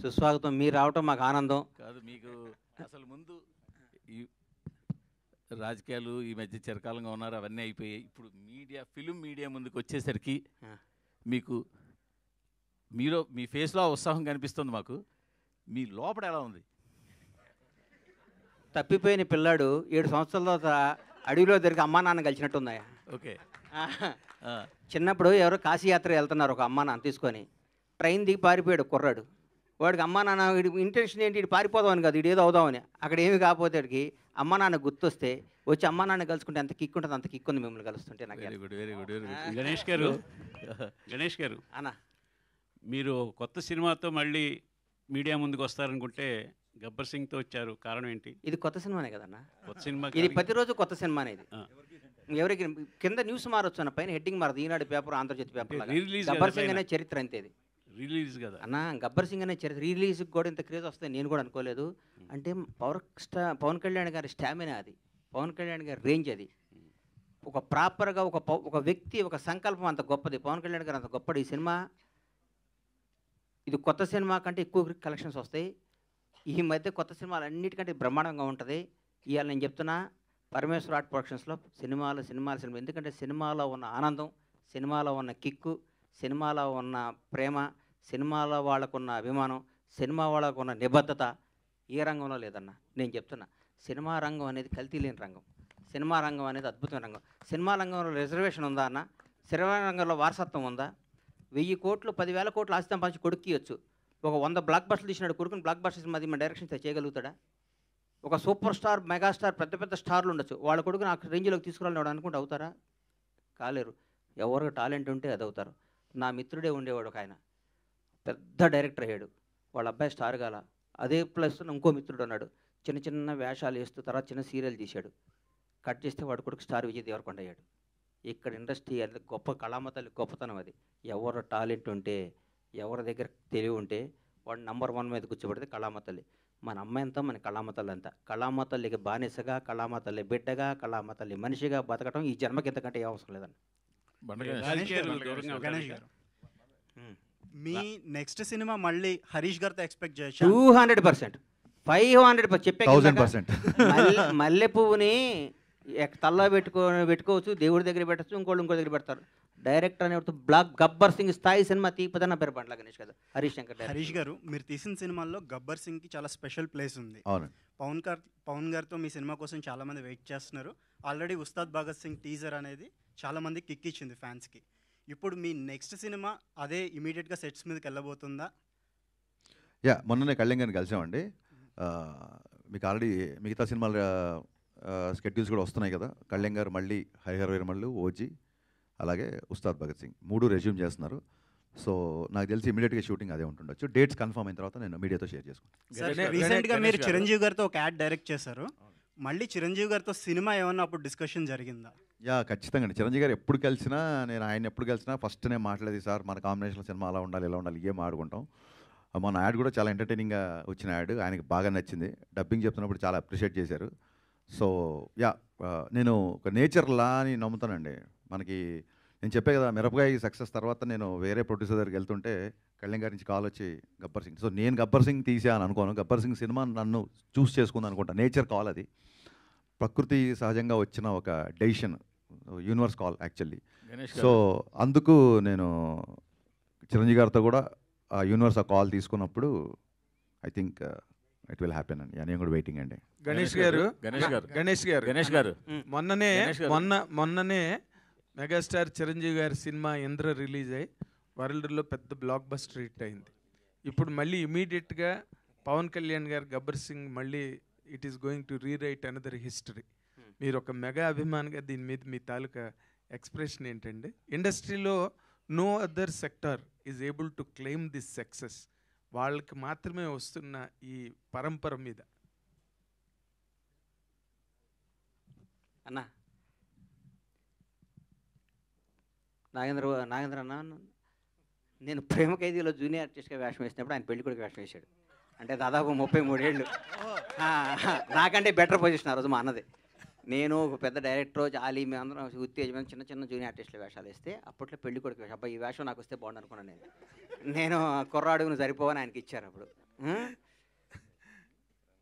సుస్వాగతం. మీరు రావటం మాకు ఆనందం. కాదు, మీకు అసలు ముందు ఈ రాజకీయాలు ఈ మధ్య చిరకాలంగా ఉన్నారు, అవన్నీ అయిపోయాయి. ఇప్పుడు ఫిలిం మీడియా ముందుకు వచ్చేసరికి మీకు మీ ఫేస్లో ఉత్సాహం కనిపిస్తుంది మాకు. మీ లోపల ఎలా ఉంది? తప్పిపోయిన పిల్లాడు 7 సంవత్సరాల తర్వాత అడవిలో దొరికి అమ్మా నాన్న కలిసినట్టుందయ్యా. ఓకే. చిన్నప్పుడు ఎవరో కాశీయాత్ర వెళ్తున్నారు ఒక అమ్మా నాన్న తీసుకొని. ట్రైన్ దిగి పారిపోయాడు కుర్రాడు. వాడికి అమ్మా నాన్న వీడి ఇంటెన్షన్ ఏంటి, ఇటు పారిపోదామని కాదు, ఇటు ఏదో అవుదామని. అక్కడ ఏమి కాకపోతే వాడికి అమ్మా నాన్న గుర్తొస్తే వచ్చి అమ్మా నాన్న కలుసుకుంటే అంత కిక్ ఉంటుంది, అంత కిక్ ఉంది మిమ్మల్ని కలుస్తుంటే. నాకు very good, very good, very good. Ganesh గారు అన్న, మీరు కొత్త సినిమాతో మళ్ళీ మీడియా ముందుకు వస్తారనుకుంటే గబ్బర్ సింగ్తో వచ్చారు, కారణం ఏంటి? ఇది కొత్త సినిమానే కదన్నా, కొత్త సినిమా. ఇది ప్రతిరోజు కొత్త సినిమానే. ఇది ఎవరికి కింద న్యూస్ మారొచ్చు అన్న, పైన హెడ్డింగ్ మారదు. ఈనాడు పేపర్, ఆంధ్రజ్యోతి పేపర్. గబ్బర్ సింగ్ అనే చరిత్ర అంతే ఇది. రిలీజ్ కదా అన్న, గబ్బర్ సింగ్ అనే చరిత్ర రిలీజ్కి కూడా ఇంత క్రేజ్ వస్తుంది నేను కూడా అనుకోలేదు. అంటే పవన్ కళ్యాణ్ గారి స్టామినా అది, పవన్ కళ్యాణ్ గారి రేంజ్ అది. ఒక ప్రాపర్గా ఒక వ్యక్తి, ఒక సంకల్పం అంత గొప్పది. పవన్ కళ్యాణ్ గారు అంత గొప్పది. ఈ సినిమా, ఇది కొత్త సినిమా కంటే ఎక్కువ కలెక్షన్స్ వస్తాయి. ఈ మధ్య కొత్త సినిమాలు అన్నిటికంటే బ్రహ్మాండంగా ఉంటుంది. ఇవాళ నేను చెప్తున్నా, పరమేశ్వర ఆర్ట్ ప్రొడక్షన్స్లో సినిమా. ఎందుకంటే సినిమాలో ఉన్న ఆనందం, సినిమాలో ఉన్న కిక్కు, సినిమాలో ఉన్న ప్రేమ, సినిమాలో వాళ్ళకున్న అభిమానం, సినిమా వాళ్ళకున్న నిబద్ధత ఏ రంగంలో లేదన్న. నేను చెప్తున్నా, సినిమా రంగం అనేది కల్తీ లేని రంగం. సినిమా రంగం అనేది అద్భుతమైన రంగం. సినిమా రంగంలో రిజర్వేషన్ ఉందా అన్న? సినిమా రంగంలో వారసత్వం ఉందా? 1000 కోట్లు 10,000 కోట్లు ఆస్తి సంపాదించి కొడుకు ఇవ్వచ్చు. ఒక 100 బ్లాక్ బస్టర్లు తీసినాడు కొడుకుని బ్లాక్ బస్టర్స్ మధ్య మన డైరెక్షన్ చేయగలుగుతాడా? ఒక సూపర్ స్టార్, మెగాస్టార్, పెద్ద పెద్ద స్టార్లు ఉండొచ్చు, వాళ్ళ కొడుకుని ఆ రేంజ్లోకి తీసుకురాలని అనుకుంటే అవుతారా? కాలేరు. ఎవరికి టాలెంట్ ఉంటే అది అవుతారు. నా మిత్రుడే ఉండేవాడు ఒక ఆయన, పెద్ద డైరెక్టర్ అయ్యాడు. వాళ్ళ అబ్బాయి స్టార్ కాల. అదే ప్లస్ ఇంకో మిత్రుడు ఉన్నాడు, చిన్న చిన్న వేషాలు వేస్తూ తర్వాత చిన్న సీరియల్ తీశాడు. కట్ చేస్తే వాడు కొడుకు స్టార్ విజయ్ దేవరకొండ అయ్యాడు. ఇక్కడ ఇండస్ట్రీ అది గొప్ప కళామ తల్లి గొప్పతనం అది. ఎవరు టాలెంట్ ఉంటే, ఎవరి దగ్గర తెలివి ఉంటే వాడు నంబర్ 1 మీద కూర్చోబెడితే కళామ తల్లి. మన అమ్మ ఎంత, మన కళామ తల్లి అంత. కళామ తల్లికి బానిసగా, కళామ తల్లి బిడ్డగా, కళామ తల్లి మనిషిగా బతకడం ఈ జన్మకి ఎంతకంటే ఏ అవసరం లేదండి. గణేష్ గారు, మీ నెక్స్ట్ సినిమా మళ్ళీ హరీష్ గారితో ఎక్స్పెక్ట్ చేయొచ్చు? 200%, 500% చెప్పే 1000%. మల్లె పువ్వుని తల్లో పెట్టుకోవచ్చు, దేవుడి దగ్గర పెట్టచ్చు, ఇంకో దగ్గర పెడతారు. డైరెక్టర్ అనేవాడు గబ్బర్ సింగ్ స్థాయి సినిమా తీపదన్న పేరు బండ్ల గణేష్ కదా, హరీష్ శంకర్. హరీష్ గారు, మీరు తీసిన సినిమాల్లో గబ్బర్ సింగ్కి చాలా స్పెషల్ ప్లేస్ ఉంది. పవన్ గారితో మీ సినిమా కోసం చాలామంది వెయిట్ చేస్తున్నారు. ఆల్రెడీ ఉస్తాద్ భగత్ సింగ్ టీజర్ అనేది చాలామంది కిక్ ఇచ్చింది ఫ్యాన్స్కి. ఇప్పుడు మీ నెక్స్ట్ సినిమా అదే ఇమీడియట్గా సెట్స్ మీదకి వెళ్ళబోతుందా? మొన్ననే కళ్యాణ్ గారిని కలిసామండి. మీకు ఆల్రెడీ మిగతా సినిమాల స్కెడ్యూల్స్ కూడా వస్తున్నాయి కదా. కళ్యాణ్ గారు మళ్ళీ హరిహర వీరమల్లు, ఓజీ, అలాగే ఉస్తాద్ భగత్ సింగ్ 3 రెజ్యూమ్ చేస్తున్నారు. సో నాకు తెలిసి ఇమీడియట్గా షూటింగ్ అదే ఉంటుండొచ్చు. డేట్స్ కన్ఫర్మ్ అయిన తర్వాత నేను మీడియాతో షేర్ చేసుకుంటాను. రీసెంట్గా మీరు చిరంజీవి గారితో ఒక యాడ్ డైరెక్ట్ చేశారు. మళ్ళీ చిరంజీవి గారితో సినిమా ఏమన్నా అప్పుడు డిస్కషన్ జరిగిందా? ఖచ్చితంగా అండి. చిరంజీవి గారు ఎప్పుడు కలిసినా, నేను ఆయన ఎప్పుడు కలిసినా ఫస్ట్ నేను మాట్లాడేది, సార్ మన కాంబినేషన్లో సినిమా అలా ఉండాలి, ఇలా ఉండాలి, ఏం ఆడుకుంటాం. మన యాడ్ కూడా చాలా ఎంటర్టైనింగ్గా వచ్చిన యాడ్, ఆయనకి బాగా నచ్చింది. డబ్బింగ్ చెప్తున్నప్పుడు చాలా అప్రిషియేట్ చేశారు. సో నేను ఒక నేచర్ లా అని నమ్ముతానండి. మనకి నేను చెప్పే కదా, మిరపకాయ సక్సెస్ తర్వాత నేను వేరే ప్రొడ్యూసర్ దగ్గరికి వెళ్తుంటే కళ్యాణ్ గారి నుంచి కాల్ వచ్చి గబ్బర్ సింగ్. సో నేను గబ్బర్ సింగ్ తీసాను అనుకోను, గబ్బర్ సింగ్ సినిమా నన్ను చూస్ చేసుకుంది అనుకుంటా. నేచర్ కాల్ అది, ప్రకృతి సహజంగా వచ్చిన ఒక decision, universe call actually. So అందుకు నేను చిరంజీవి గారితో కూడా ఆ యూనివర్స్ ఆ కాల్ తీసుకున్నప్పుడు I think it will happen అండి. నేను కూడా వెయిటింగ్ అండి. గణేష్ గారు మొన్ననే మెగాస్టార్ చిరంజీవి గారి సినిమా ఇంద్ర రిలీజ్ అయ్యి వరల్డ్లో పెద్ద బ్లాక్ బస్టర్ హిట్ అయింది. ఇప్పుడు మళ్ళీ ఇమీడియట్గా పవన్ కళ్యాణ్ గారు గబ్బర్ సింగ్ మళ్ళీ it is going to rewrite another history. మీరు ఒక మెగా అభిమానిగా దీని మీద మీ తాలూకా ఎక్స్ప్రెషన్ ఏంటండి? ఇండస్ట్రీలో no other sector is able to claim this success. వాళ్ళకి మాత్రమే వస్తున్న ఈ పరంపర మీద. అన్న నాగేంద్ర అన్న, నేను ప్రేమ ఖైదీలో జూనియర్ ఆర్టిస్ట్గా వేషం వేసినప్పుడు ఆయన పెళ్లి కొడుకు వేషం వేశాడు. అంటే దాదాపు 33 ఏళ్ళు. నాకంటే బెటర్ పొజిషన్ ఆ రోజు మా అన్నది. నేను ఒక పెద్ద డైరెక్టర్ జాలి మేమందరం ఉత్తేజమైన చిన్న చిన్న జూనియర్ ఆర్టిస్టుల వేషాలు వేస్తే అప్పట్లో పెళ్లి కొడుకు వేషం. అబ్బాయి ఈ వేషం నాకు వస్తే బాగుండు అనుకున్నాను. నేను కుర్రాడుగును సరిపోవని ఆయనకి ఇచ్చారు. అప్పుడు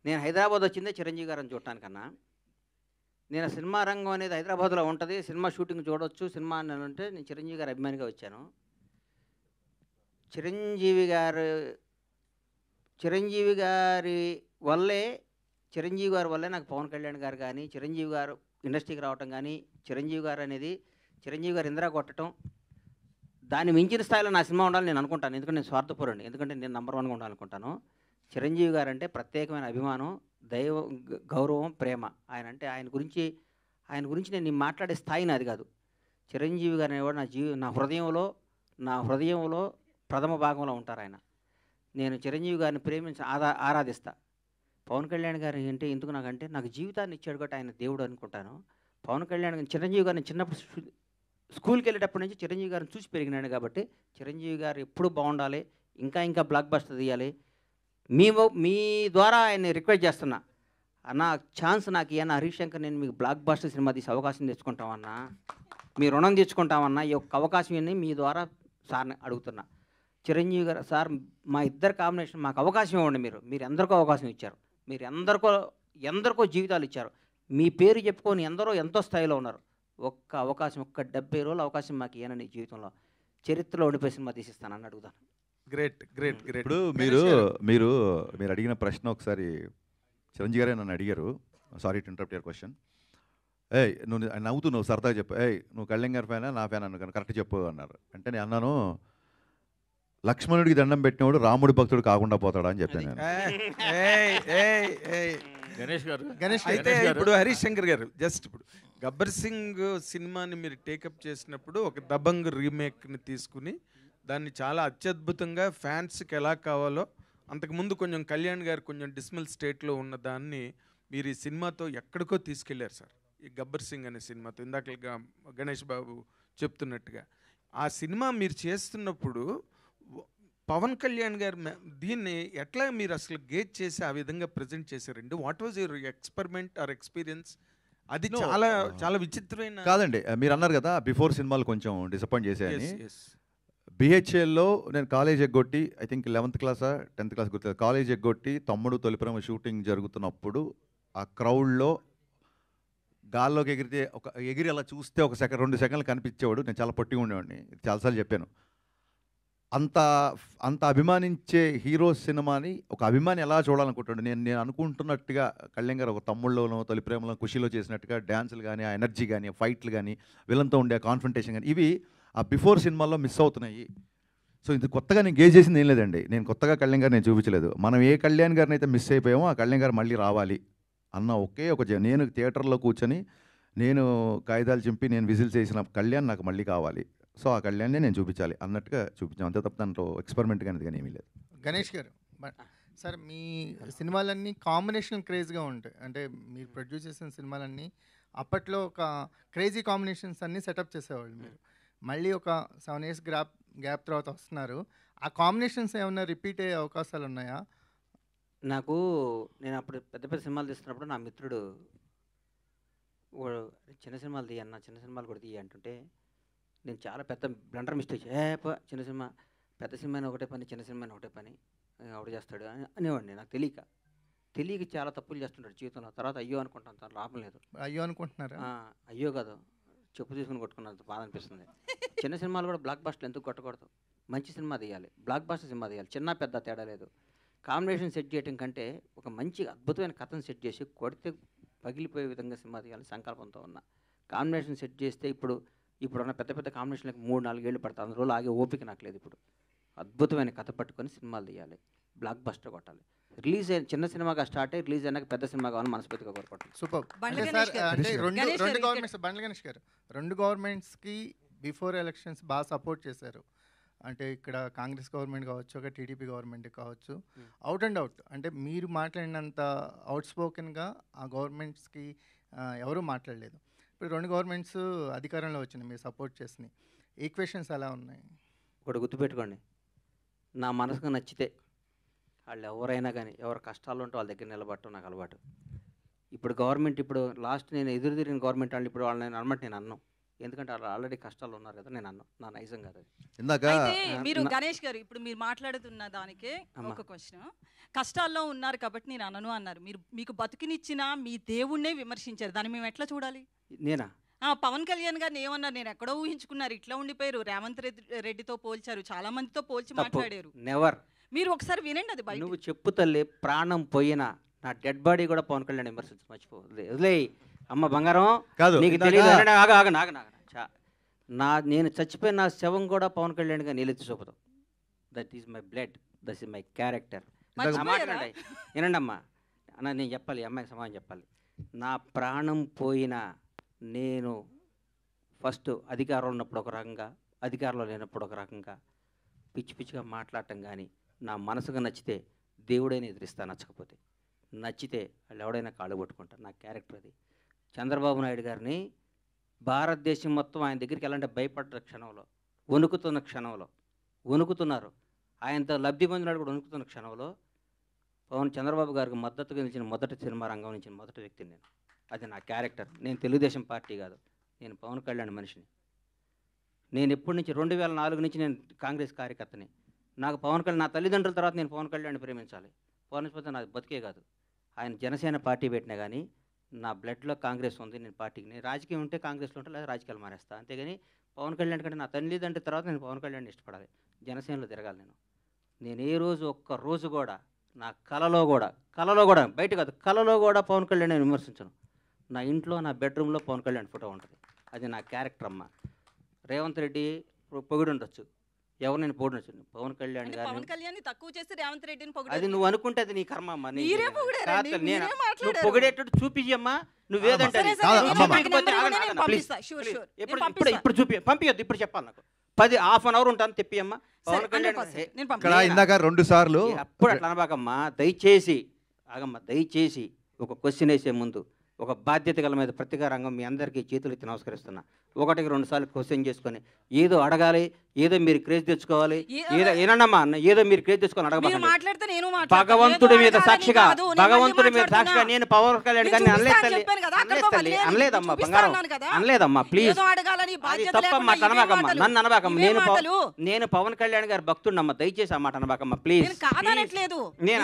నేను హైదరాబాద్ వచ్చిందే చిరంజీవి గారిని చూడటానికన్నా. నేను సినిమా రంగం అనేది హైదరాబాద్లో ఉంటుంది, సినిమా షూటింగ్ చూడవచ్చు, సినిమా అని అంటే నేను చిరంజీవి గారి అభిమానిగా వచ్చాను. చిరంజీవి గారి వల్లే నాకు పవన్ కళ్యాణ్ గారు కానీ, చిరంజీవి గారు ఇండస్ట్రీకి రావటం కానీ, చిరంజీవి గారు ఇందిరా కొట్టడం, దాన్ని మించిన స్థాయిలో నా సినిమా ఉండాలని నేను అనుకుంటాను. ఎందుకంటే నేను స్వార్థపరుడిని, ఎందుకంటే నేను నంబర్ 1గా ఉండాలనుకుంటాను. చిరంజీవి గారు అంటే ప్రత్యేకమైన అభిమానం, గౌరవం, ప్రేమ. ఆయన గురించి నేను మాట్లాడే స్థాయి నాది కాదు. చిరంజీవి గారు అనేవాడు నా హృదయంలో ప్రథమ భాగంలో ఉంటారు ఆయన. నేను చిరంజీవి గారిని ప్రేమించి ఆరాధిస్తా. పవన్ కళ్యాణ్ గారు అంటే ఎందుకు నాకంటే నాకు జీవితాన్ని ఇచ్చాడు కాబట్టి ఆయన దేవుడు అనుకుంటాను. పవన్ కళ్యాణ్ చిరంజీవి గారిని చిన్నప్పుడు స్కూల్కి వెళ్ళేటప్పటి నుంచి చిరంజీవి గారిని చూసి పెరిగినాడు కాబట్టి చిరంజీవి గారు ఎప్పుడూ బాగుండాలి, ఇంకా బ్లాక్ బస్టర్ తీయాలి. మీ ద్వారా ఆయన్ని రిక్వెస్ట్ చేస్తున్నా, అన్న ఛాన్స్ నాకు ఇవ్వన్న హరీష్ శంకర్, నేను మీకు బ్లాక్ బస్టర్ సినిమా తీసి అవకాశం తెచ్చుకుంటామన్నా, మీ రుణం తెచ్చుకుంటామన్నా, ఈ ఒక్క అవకాశం ఇవ్వండి మీ ద్వారా సార్ని అడుగుతున్నా. చిరంజీవి గారు సార్ మా ఇద్దరు కాంబినేషన్ మాకు అవకాశం ఇవ్వండి. మీరు ఎందరికో అవకాశం ఇచ్చారు, మీరు ఎందరికో జీవితాలు ఇచ్చారు, మీ పేరు చెప్పుకొని ఎంతో స్థాయిలో ఉన్నారు. ఒక్క అవకాశం, 70 రోజుల అవకాశం మాకు ఇవ్వనని జీవితంలో చరిత్రలో ఉండిపోయి సినిమా తీసిస్తానని అడుగుతాను. గ్రేట్. ఇప్పుడు మీరు అడిగిన ప్రశ్న ఒకసారి చిరంజీవి గారే నన్ను అడిగారు. Sorry to interrupt your question. నువ్వు సరదాగా చెప్పు, నువ్వు కళ్యాణ్ గారి ఫ్యానా నా ఫ్యాన్ అన్నాను, కరెక్ట్ చెప్పు అన్నారు. అంటే నేను అన్నాను, లక్ష్మణుడికి దండం పెట్టినవాడు రాముడి భక్తుడు కాకుండా పోతాడా అని చెప్పాను నేను. గణేష్ అయితే ఇప్పుడు హరీష్ శంకర్ గారు ఇప్పుడు గబ్బర్ సింగ్ సినిమాని మీరు టేకప్ చేసినప్పుడు ఒక దబంగ్ రీమేక్ని తీసుకుని దాన్ని చాలా అత్యద్భుతంగా ఫ్యాన్స్కి ఎలా కావాలో, అంతకుముందు కొంచెం కళ్యాణ్ గారు కొంచెం డిస్మల్ స్టేట్లో ఉన్న దాన్ని మీరు ఈ సినిమాతో ఎక్కడికో తీసుకెళ్లారు సార్. ఈ గబ్బర్ సింగ్ అనే సినిమాతో ఇందాక గణేష్ బాబు చెప్తున్నట్టుగా ఆ సినిమా మీరు చేస్తున్నప్పుడు పవన్ కళ్యాణ్ గారు దీన్ని ఎట్లా మీరు అసలు గేజ్ చేసి ఆ విధంగా ప్రజెంట్ చేశారండి? What was your experiment are experience? అది చాలా విచిత్రమైన. కాదండి, మీరు అన్నారు కదా బిఫోర్ సినిమాలు కొంచెం డిసప్పాయింట్ చేశాయని. బిహెచ్ఎల్లో నేను కాలేజ్ ఎగ్గొట్టి, ఐ థింక్ 11th క్లాసా 10th క్లాస్ గుర్తు, కాలేజ్ ఎగ్గొట్టి తమ్ముడు తొలిప్రేమ షూటింగ్ జరుగుతున్నప్పుడు ఆ క్రౌడ్లో గాల్లోకి ఎగిరి అలా చూస్తే 2 సెకండ్లు కనిపించేవాడు. నేను చాలా పొట్టిగా ఉండేవాడిని, చాలాసార్లు చెప్పాను. అంత అభిమానించే హీరో సినిమాని ఒక అభిమాని ఎలా చూడాలనుకుంటాడు? నేను అనుకుంటున్నట్టుగా కళ్యాణ్ గారు ఒక తమ్ముళ్ళలోనో తొలిప్రేమలో ఖుషీలో చేసినట్టుగా డ్యాన్సులు కానీ, ఆ ఎనర్జీ కానీ, ఫైట్లు కానీ, విలన్తో ఉండే కాన్ఫ్రంటేషన్ కానీ, ఇవి ఆ బిఫోర్ సినిమాల్లో మిస్ అవుతున్నాయి. సో ఇది కొత్తగా నేను గేజ్ చేసింది ఏం లేదండి. నేను కొత్తగా కళ్యాణ్ గారు నేను చూపించలేదు. మనం ఏ కళ్యాణ్ గారిని అయితే మిస్ అయిపోయామో ఆ కళ్యాణ్ గారు మళ్ళీ రావాలి అన్న నేను థియేటర్లో కూర్చొని నేను కాగితాలు చింపి నేను విజిల్ చేసిన కళ్యాణ్ నాకు మళ్ళీ కావాలి. సో ఆ కళ్యాణ్నే నేను చూపించాలి అన్నట్టుగా చూపించాం, అంతే తప్ప దాంట్లో ఎక్స్పెరిమెంట్ కానీ ఏమీ లేదు. గణేష్ గారు సార్, మీ సినిమాలన్నీ కాంబినేషన్ క్రేజ్గా ఉంటాయి. అంటే మీరు ప్రొడ్యూస్ చేసిన సినిమాలన్నీ అప్పట్లో ఒక క్రేజీ కాంబినేషన్స్ అన్నీ సెటప్ చేసేవాళ్ళు. మీరు మళ్ళీ ఒక 7 years గ్యాప్ తర్వాత వస్తున్నారు. ఆ కాంబినేషన్స్ ఏమన్నా రిపీట్ అయ్యే అవకాశాలు ఉన్నాయా? నేను అప్పుడు పెద్ద సినిమాలు తీస్తున్నప్పుడు నా మిత్రుడు చిన్న సినిమాలు తీయన్న, చిన్న సినిమాలు కూడా తీయ అంటుంటే నేను చాలా పెద్ద బ్లండర్ మిస్టేక్, చిన్న సినిమా పెద్ద సినిమా ఒకటే పని, చిన్న సినిమా ఒకటే పని ఒకటి చేస్తాడు అనేవాడిని. నాకు తెలియక చాలా తప్పులు చేస్తుంటాడు జీవితంలో. తర్వాత అయ్యో అనుకుంటాను, తను లాభం లేదు. అయ్యో అనుకుంటున్నారా? అయ్యో కాదు, చెప్పు తీసుకుని కొట్టుకున్నంత బాధ అనిపిస్తుంది. చిన్న సినిమాలు కూడా బ్లాక్ బస్టర్లు ఎందుకు కొట్టకూడదు? మంచి సినిమా తీయాలి, బ్లాక్ బస్టర్ సినిమా తీయాలి, చిన్న పెద్ద తేడా లేదు. కాంబినేషన్ సెట్ చేయడం కంటే ఒక మంచి అద్భుతమైన కథను సెట్ చేసి కొడితే పగిలిపోయే విధంగా సినిమా తీయాలని సంకల్పంతో ఉన్నా. కాంబినేషన్ సెట్ చేస్తే ఇప్పుడున్న పెద్ద కాంబినేషన్లకు 3-4 ఏళ్ళు పడతాయి. అందులో ఆగే ఓపిక నాకు లేదు. ఇప్పుడు అద్భుతమైన కథ పట్టుకొని సినిమాలు తీయాలి, బ్లాక్ బస్టర్ కొట్టాలి. చిన్న సినిమాగా స్టార్ట్ అయ్యి రిలీజ్ అయినాక పెద్ద సినిమా కావాలని మనస్ఫూర్తిగా కోరుకుంటాను. సూపర్. రెండు గణేష్ గారు, 2 గవర్నమెంట్స్కి బిఫోర్ ఎలక్షన్స్ బాగా సపోర్ట్ చేశారు. అంటే ఇక్కడ కాంగ్రెస్ గవర్నమెంట్ కావచ్చు, ఒక టీడీపీ గవర్నమెంట్ కావచ్చు, అవుట్ అండ్ అవుట్ అంటే మీరు మాట్లాడినంత అవుట్ స్పోకెన్గా ఆ గవర్నమెంట్స్కి ఎవరూ మాట్లాడలేదు. ఇప్పుడు 2 గవర్నమెంట్స్ అధికారంలో వచ్చినాయి, మీరు సపోర్ట్ చేసినాయి. ఈక్వేషన్స్ ఎలా ఉన్నాయి? ఒకటి గుర్తుపెట్టుకోండి, నా మనసుకు నచ్చితే వాళ్ళు ఎవరైనా కానీ ఎవరు కష్టాలు ఉంటే వాళ్ళ దగ్గర నిలబడటం నాకు అలవాటు. ఇప్పుడు గవర్నమెంట్ లాస్ట్ నేను ఎదురు తిరిగిన గవర్నమెంట్ వాళ్ళు ఇప్పుడు వాళ్ళని అనమాట నేను అన్నాను. ఎందుకంటే వాళ్ళు ఆల్రెడీ కష్టాలు ఉన్నారు కదా, నేను నా నైజం కాదు అది. ఇందాక అయితే మీరు గణేష్ గారు ఇప్పుడు మీరు మాట్లాడుతున్న దానికే ఒక క్వశ్చన్. కష్టాల్లో ఉన్నారు కాబట్టి నేను అనను అన్నారు. మీకు బతుకునిచ్చిన మీ దేవుణ్ణే విమర్శించారు, దాన్ని మేము ఎట్లా చూడాలి? నేనా? పవన్ కళ్యాణ్ గారిని ఏమన్నారు? నేను ఎక్కడో ఊహించుకున్నారు, ఇట్లా ఉండిపోయారు. రేవంత్ రెడ్డితో పోల్చారు, చాలా మందితో పోల్చి మాట్లాడారు. నెవర్. మీరు ఒకసారి వినండి అది బయట. నువ్వు చెప్పు తల్లి, ప్రాణం పోయినా నా డెడ్ బాడీ కూడా పవన్ కళ్యాణ్ విమర్శించు, మర్చిపో, వదిలే అమ్మ బంగారం. కాదు, నీకు ఇందాక- తెలియదు. నేను చచ్చిపోయిన నా శవం కూడా పవన్ కళ్యాణ్గా నీళ్ళెత్తి చూపుతాం. That is my blood, that is my character. వినండి అమ్మా, అన్న నేను చెప్పాలి, అమ్మాయికి సమాధానం చెప్పాలి. నా ప్రాణం పోయినా నేను ఫస్ట్ అధికారంలో ఉన్నప్పుడు ఒక రకంగా, అధికారంలో లేనప్పుడు ఒక రకంగా పిచ్చి పిచ్చిగా మాట్లాడటం కానీ, నా మనసుగా నచ్చితే దేవుడైనా ఎదిరిస్తా, నచ్చకపోతే నచ్చితే వాళ్ళు ఎవడైనా కాళ్ళు పట్టుకుంటారు. నా క్యారెక్టర్ అది. చంద్రబాబు నాయుడు గారిని భారతదేశం మొత్తం ఆయన దగ్గరికి ఎలాంటి భయపడ్డ క్షణంలో, వణుకుతున్న క్షణంలో, వణుకుతున్నారు, ఆయనతో లబ్ధి పొందినాడు కూడా వణుకుతున్న క్షణంలో చంద్రబాబు గారికి మద్దతుగా నిలిచిన మొదటి సినిమా రంగం నుంచి మొదటి వ్యక్తిని నేను. అది నా క్యారెక్టర్. నేను తెలుగుదేశం పార్టీ కాదు, నేను పవన్ కళ్యాణ్ మనిషిని. నేను ఎప్పటి నుంచి 2004 నుంచి నేను కాంగ్రెస్ కార్యకర్తని. నాకు పవన్ కళ్యాణ్, నా తల్లిదండ్రుల తర్వాత నేను పవన్ కళ్యాణ్ ప్రేమించాలి. పవన్ నాది బతికే కాదు. ఆయన జనసేన పార్టీ పెట్టినా కానీ నా బ్లడ్లో కాంగ్రెస్ ఉంది. నేను పార్టీకి, నేను రాజకీయం ఉంటే కాంగ్రెస్లో ఉంటే లేదా రాజకీయాలు మానేస్తా. అంతేగాని పవన్ కళ్యాణ్ కంటే నా తల్లిదండ్రుల తర్వాత నేను పవన్ కళ్యాణ్ ఇష్టపడాలి, జనసేనలో తిరగాలి. నేను ఏ రోజు ఒక్క రోజు కూడా నా కలలో కూడా బయట కాదు, కలలో కూడా పవన్ కళ్యాణ్ నేను విమర్శించను. నా ఇంట్లో, నా బెడ్రూమ్లో పవన్ కళ్యాణ్ ఫోటో ఉంటుంది. అది నా క్యారెక్టర్ అమ్మ. రేవంత్ రెడ్డి పొగిడి ఉండొచ్చు, ఎవరు నేను పొగిడొచ్చు, పవన్ కళ్యాణ్ గారిని. పవన్ కళ్యాణ్ తక్కువ చేసి రేవంత్ రెడ్డిని పొగిడారు. అది నువ్వు అనుకుంటే అది నీ కర్మ అమ్మా. మీరే పొగిడారండి, మీరే మాట్లాడారు. నువ్వు పొగిడేటట్టు చూపించమ్మా, నువ్వేదంటే ఇప్పుడు చూపి పంపించొద్దు, ఇప్పుడు చెప్పాలి నాకు. 10 హాఫ్ అన్ అవర్ ఉంటాను, తెప్పియమ్మా పవన్ కళ్యాణ్. ఇక్కడ ఇందాక 2 సార్లు అప్పుడు అట్లా అనబాకమ్మా, దయచేసి ఆగమ్మా, దయచేసి ఒక క్వశ్చన్ వేసే ముందు ఒక బాధ్యత గల మీద ప్రతిగా రంగం మీ అందరికీ చేతులు ఎత్తి నమస్కరిస్తున్నా. 1-2 సార్లు క్వశ్చన్ చేసుకొని ఏదో అడగాలి, ఏదో మీరు క్రేజ్ తెచ్చుకోవాలి, ఏదో ఏనమ్మా అన్న, ఏదో మీరు క్రేజ్ తెచ్చుకొని అడగబాకండి. భగవంతుడి మీద సాక్షిగా, భగవంతుడి మీద సాక్షిగా నేను పవన్ కళ్యాణ్ గారిని అనలేదమ్మా బంగారం, అనలేదమ్మా ప్లీజ్. తప్పమ్మా, అనబాకమ్మా, నన్ను అనబాకమ్మా. నేను పవన్ కళ్యాణ్ గారి భక్తుడినమ్మా, దయచేసి ఆ మాట అనబాకమ్మా ప్లీజ్. నేను